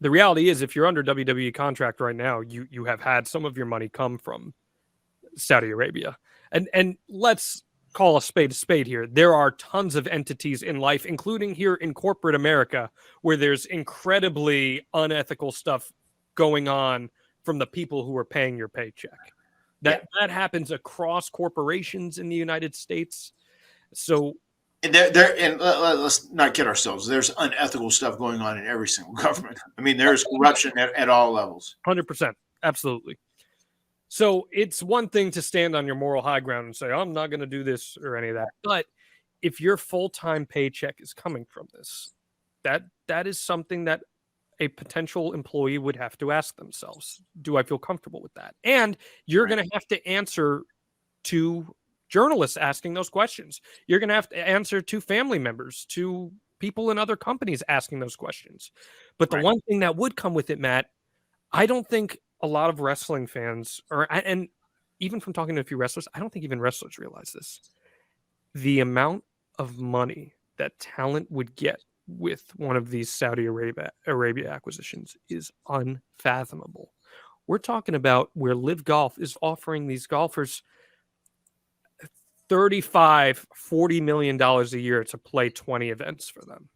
the reality is, if you're under WWE contract right now, you have had some of your money come from Saudi Arabia. And let's call a spade here. There are tons of entities in life, including here in corporate America, where there's incredibly unethical stuff going on from the people who are paying your paycheck. That happens across corporations in the United States. So and let's not kid ourselves. There's unethical stuff going on in every single government. I mean, there's corruption at all levels. 100%. Absolutely. So it's one thing to stand on your moral high ground and say, I'm not going to do this or any of that. But if your full-time paycheck is coming from this, that is something that a potential employee would have to ask themselves. Do I feel comfortable with that? And you're going to have to answer to journalists asking those questions. You're going to have to answer to family members, to people in other companies asking those questions. But the one thing that would come with it, Matt, I don't think a lot of wrestling fans, and even from talking to a few wrestlers, I don't think even wrestlers realize this. The amount of money that talent would get with one of these Saudi Arabia acquisitions is unfathomable. We're talking about where Live Golf is offering these golfers $35-40 million a year to play 20 events for them.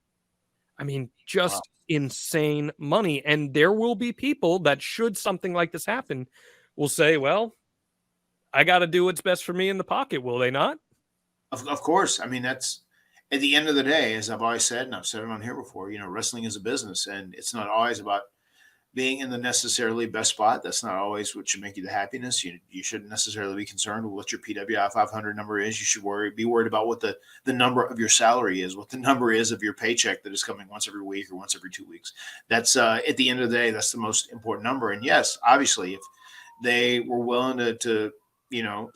I mean, just insane money. And there will be people that, should something like this happen, will say, well, I got to do what's best for me in the pocket. Will they not? Of course. I mean, that's at the end of the day, as I've always said, and I've said it on here before, wrestling is a business, and it's not always about being in the necessarily best spot. That's not always what should make you the happiness. You shouldn't necessarily be concerned with what your PWI 500 number is. You should be worried about what the number of your salary is, what the number is of your paycheck that is coming once every week or once every 2 weeks. That's at the end of the day, that's the most important number. And yes, obviously, if they were willing to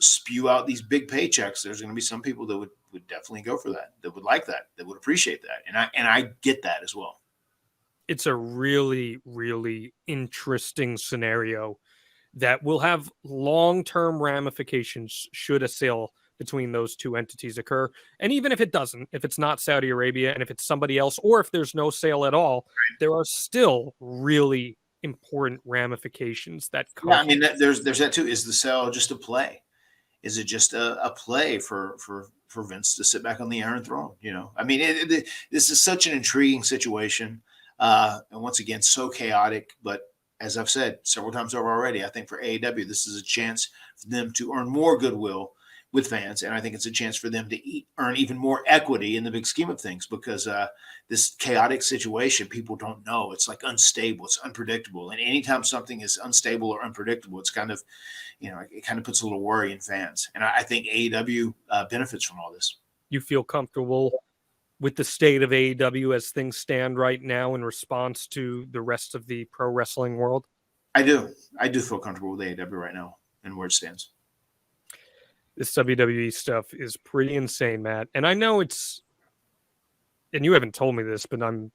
spew out these big paychecks, there's going to be some people that would definitely go for that would like that would appreciate that. And I get that as well. It's a really, really interesting scenario that will have long-term ramifications should a sale between those two entities occur. And even if it doesn't, if it's not Saudi Arabia and if it's somebody else, or if there's no sale at all, there are still really important ramifications that come. Yeah, I mean, there's that too. Is the sale just a play? Is it just a play for Vince to sit back on the Iron Throne? I mean, this is such an intriguing situation. And once again, so chaotic. But as I've said several times over already, I think for AEW, this is a chance for them to earn more goodwill with fans. And I think it's a chance for them to earn even more equity in the big scheme of things, because this chaotic situation, people don't know. It's like unstable. It's unpredictable. And anytime something is unstable or unpredictable, it's kind of, it kind of puts a little worry in fans. And I think AEW benefits from all this. You feel comfortable with the state of AEW as things stand right now in response to the rest of the pro wrestling world? I do feel comfortable with AEW right now and where it stands. This WWE stuff is pretty insane, Matt. And I know it's, and you haven't told me this, but I'm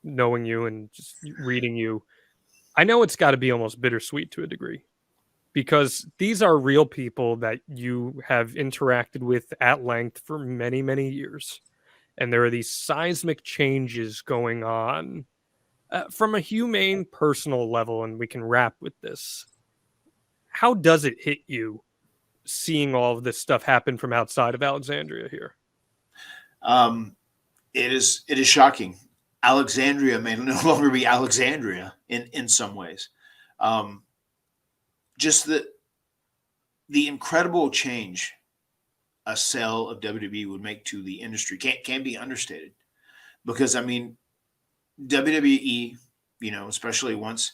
knowing you and just reading you, I know it's got to be almost bittersweet to a degree, because these are real people that you have interacted with at length for many, many years. And there are these seismic changes going on from a humane, personal level, and we can wrap with this. How does it hit you seeing all of this stuff happen from outside of Alexandria here? It is shocking. Alexandria may no longer be Alexandria in some ways. Just the incredible change a sale of WWE would make to the industry can't be understated. Because, I mean, WWE, especially once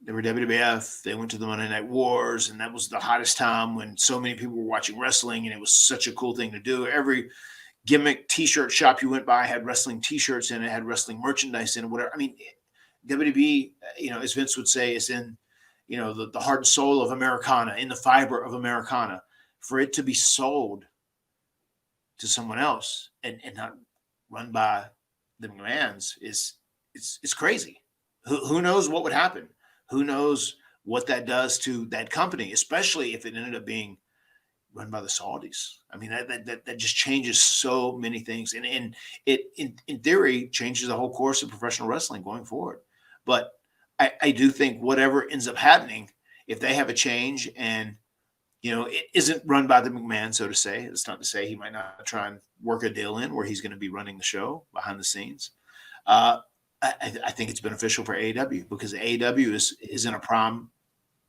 they were WWF, they went to the Monday Night Wars, and that was the hottest time when so many people were watching wrestling, and it was such a cool thing to do. Every gimmick T-shirt shop you went by had wrestling T-shirts in it, had wrestling merchandise in it, whatever. I mean, WWE, as Vince would say, is in, the heart and soul of Americana, in the fiber of Americana. For it to be sold to someone else and not run by the McMahons it's crazy. Who knows what would happen? Who knows what that does to that company, especially if it ended up being run by the Saudis. I mean, that just changes so many things, and it in theory changes the whole course of professional wrestling going forward. But I do think whatever ends up happening, if they have a change and it isn't run by the McMahon, so to say, it's not to say he might not try and work a deal in where he's going to be running the show behind the scenes. I think it's beneficial for AEW because AEW is in a prime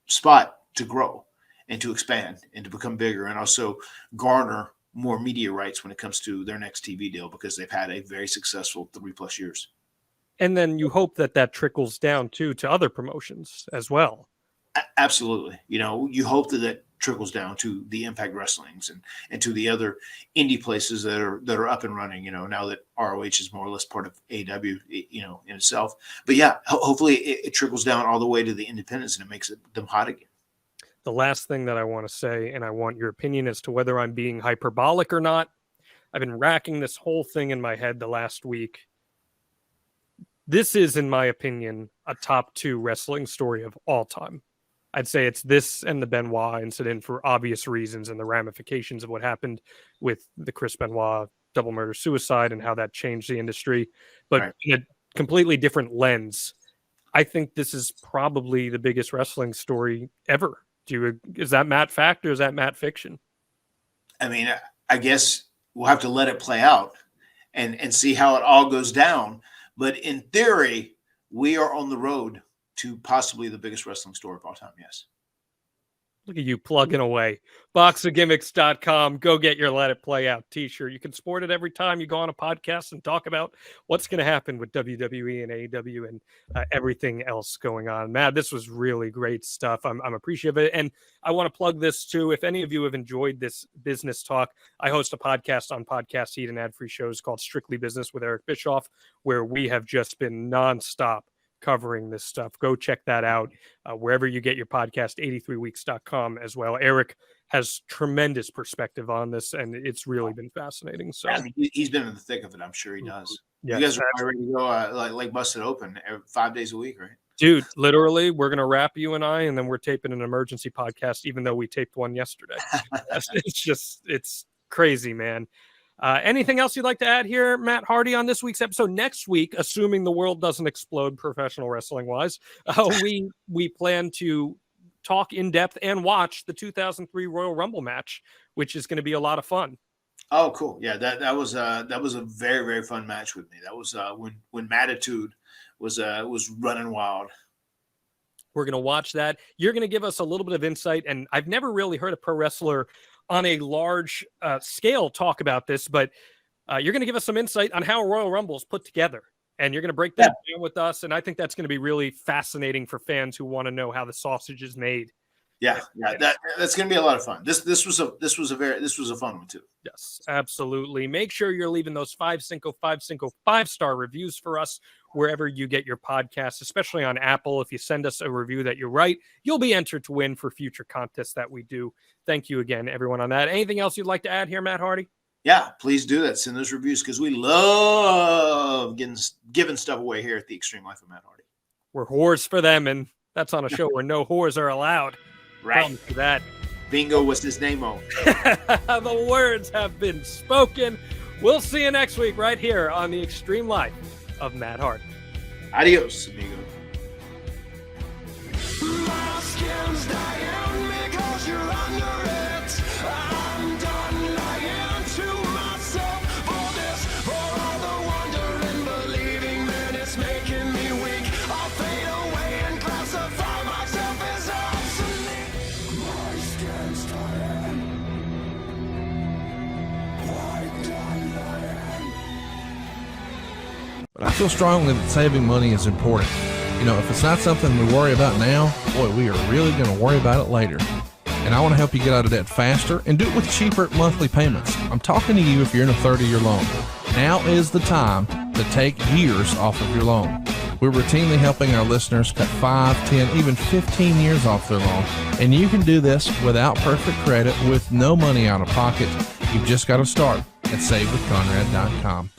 spot to grow and to expand and to become bigger and also garner more media rights when it comes to their next TV deal because they've had a very successful 3+ years. And then you hope that trickles down too to other promotions as well. Absolutely. You hope that trickles down to the Impact Wrestlings and to the other indie places that are up and running, now that ROH is more or less part of AEW, in itself. But yeah, hopefully it trickles down all the way to the independents and it makes them hot again. The last thing that I want to say, and I want your opinion as to whether I'm being hyperbolic or not. I've been racking this whole thing in my head the last week. This is, in my opinion, a top 2 wrestling story of all time. I'd say it's this and the Benoit incident for obvious reasons and the ramifications of what happened with the Chris Benoit double murder suicide and how that changed the industry. But right. In a completely different lens, I think this is probably the biggest wrestling story ever. Is that Matt fact or is that Matt fiction? I mean, I guess we'll have to let it play out and see how it all goes down. But in theory, we are on the road to possibly the biggest wrestling story of all time. Yes. Look at you plugging away. Boxofgimmicks.com. Go get your Let It Play Out t-shirt. You can sport it every time you go on a podcast and talk about what's going to happen with WWE and AEW and everything else going on. Matt, this was really great stuff. I'm appreciative of it. And I want to plug this too. If any of you have enjoyed this business talk, I host a podcast on Podcast Heat and ad-free shows called Strictly Business with Eric Bischoff, where we have just been nonstop covering this stuff. Go check that out wherever you get your podcast, 83weeks.com as well. Eric has tremendous perspective on this, and it's really been fascinating. So yeah, he's been in the thick of it. I'm sure he does. Yes, you guys are ready to go like busted open 5 days a week, right? Dude, literally, we're going to wrap you and I, and then we're taping an emergency podcast, even though we taped one yesterday. It's crazy, man. Anything else you'd like to add here, Matt Hardy, on this week's episode? Next week, assuming the world doesn't explode professional wrestling wise, we plan to talk in depth and watch the 2003 Royal Rumble match, which is going to be a lot of fun. Oh, cool. Yeah, that was a very, very fun match with me. That was when Mattitude was running wild. We're going to watch that. You're going to give us a little bit of insight, and I've never really heard a pro wrestler on a large scale talk about this, but you're going to give us some insight on how Royal Rumble is put together, and you're going to break that down with us. And I think that's going to be really fascinating for fans who want to know how the sausage is made. Yeah, that's going to be a lot of fun. This was a fun one too. Yes, absolutely. Make sure you're leaving those 5-star reviews for us wherever you get your podcasts, especially on Apple. If you send us a review that you write, you'll be entered to win for future contests that we do. Thank you again, everyone, on that. Anything else you'd like to add here, Matt Hardy? Yeah, please do that. Send those reviews because we love giving stuff away here at the Extreme Life of Matt Hardy. We're whores for them, and that's on a show where no whores are allowed. Right. For that. Bingo was his name-o. The words have been spoken. We'll see you next week right here on the Extreme Life of Matt Hardy. Adios, amigo. My skin's dying because you're under it. I'm done lying to myself for this. For all the wonder and believing, man, it's making me weak. I'll fade away and classify myself as obsolete. My skin's dying. I'm done lying. But I feel strongly that saving money is important. If it's not something we worry about now, boy, we are really going to worry about it later. And and I want to help you get out of debt faster and do it with cheaper monthly payments. I'm talking to you if you're in a 30-year loan. Now is the time to take years off of your loan. We're routinely helping our listeners cut 5, 10, even 15 years off their loan, and you can do this without perfect credit with no money out of pocket. You've just got to start at SaveWithConrad.com.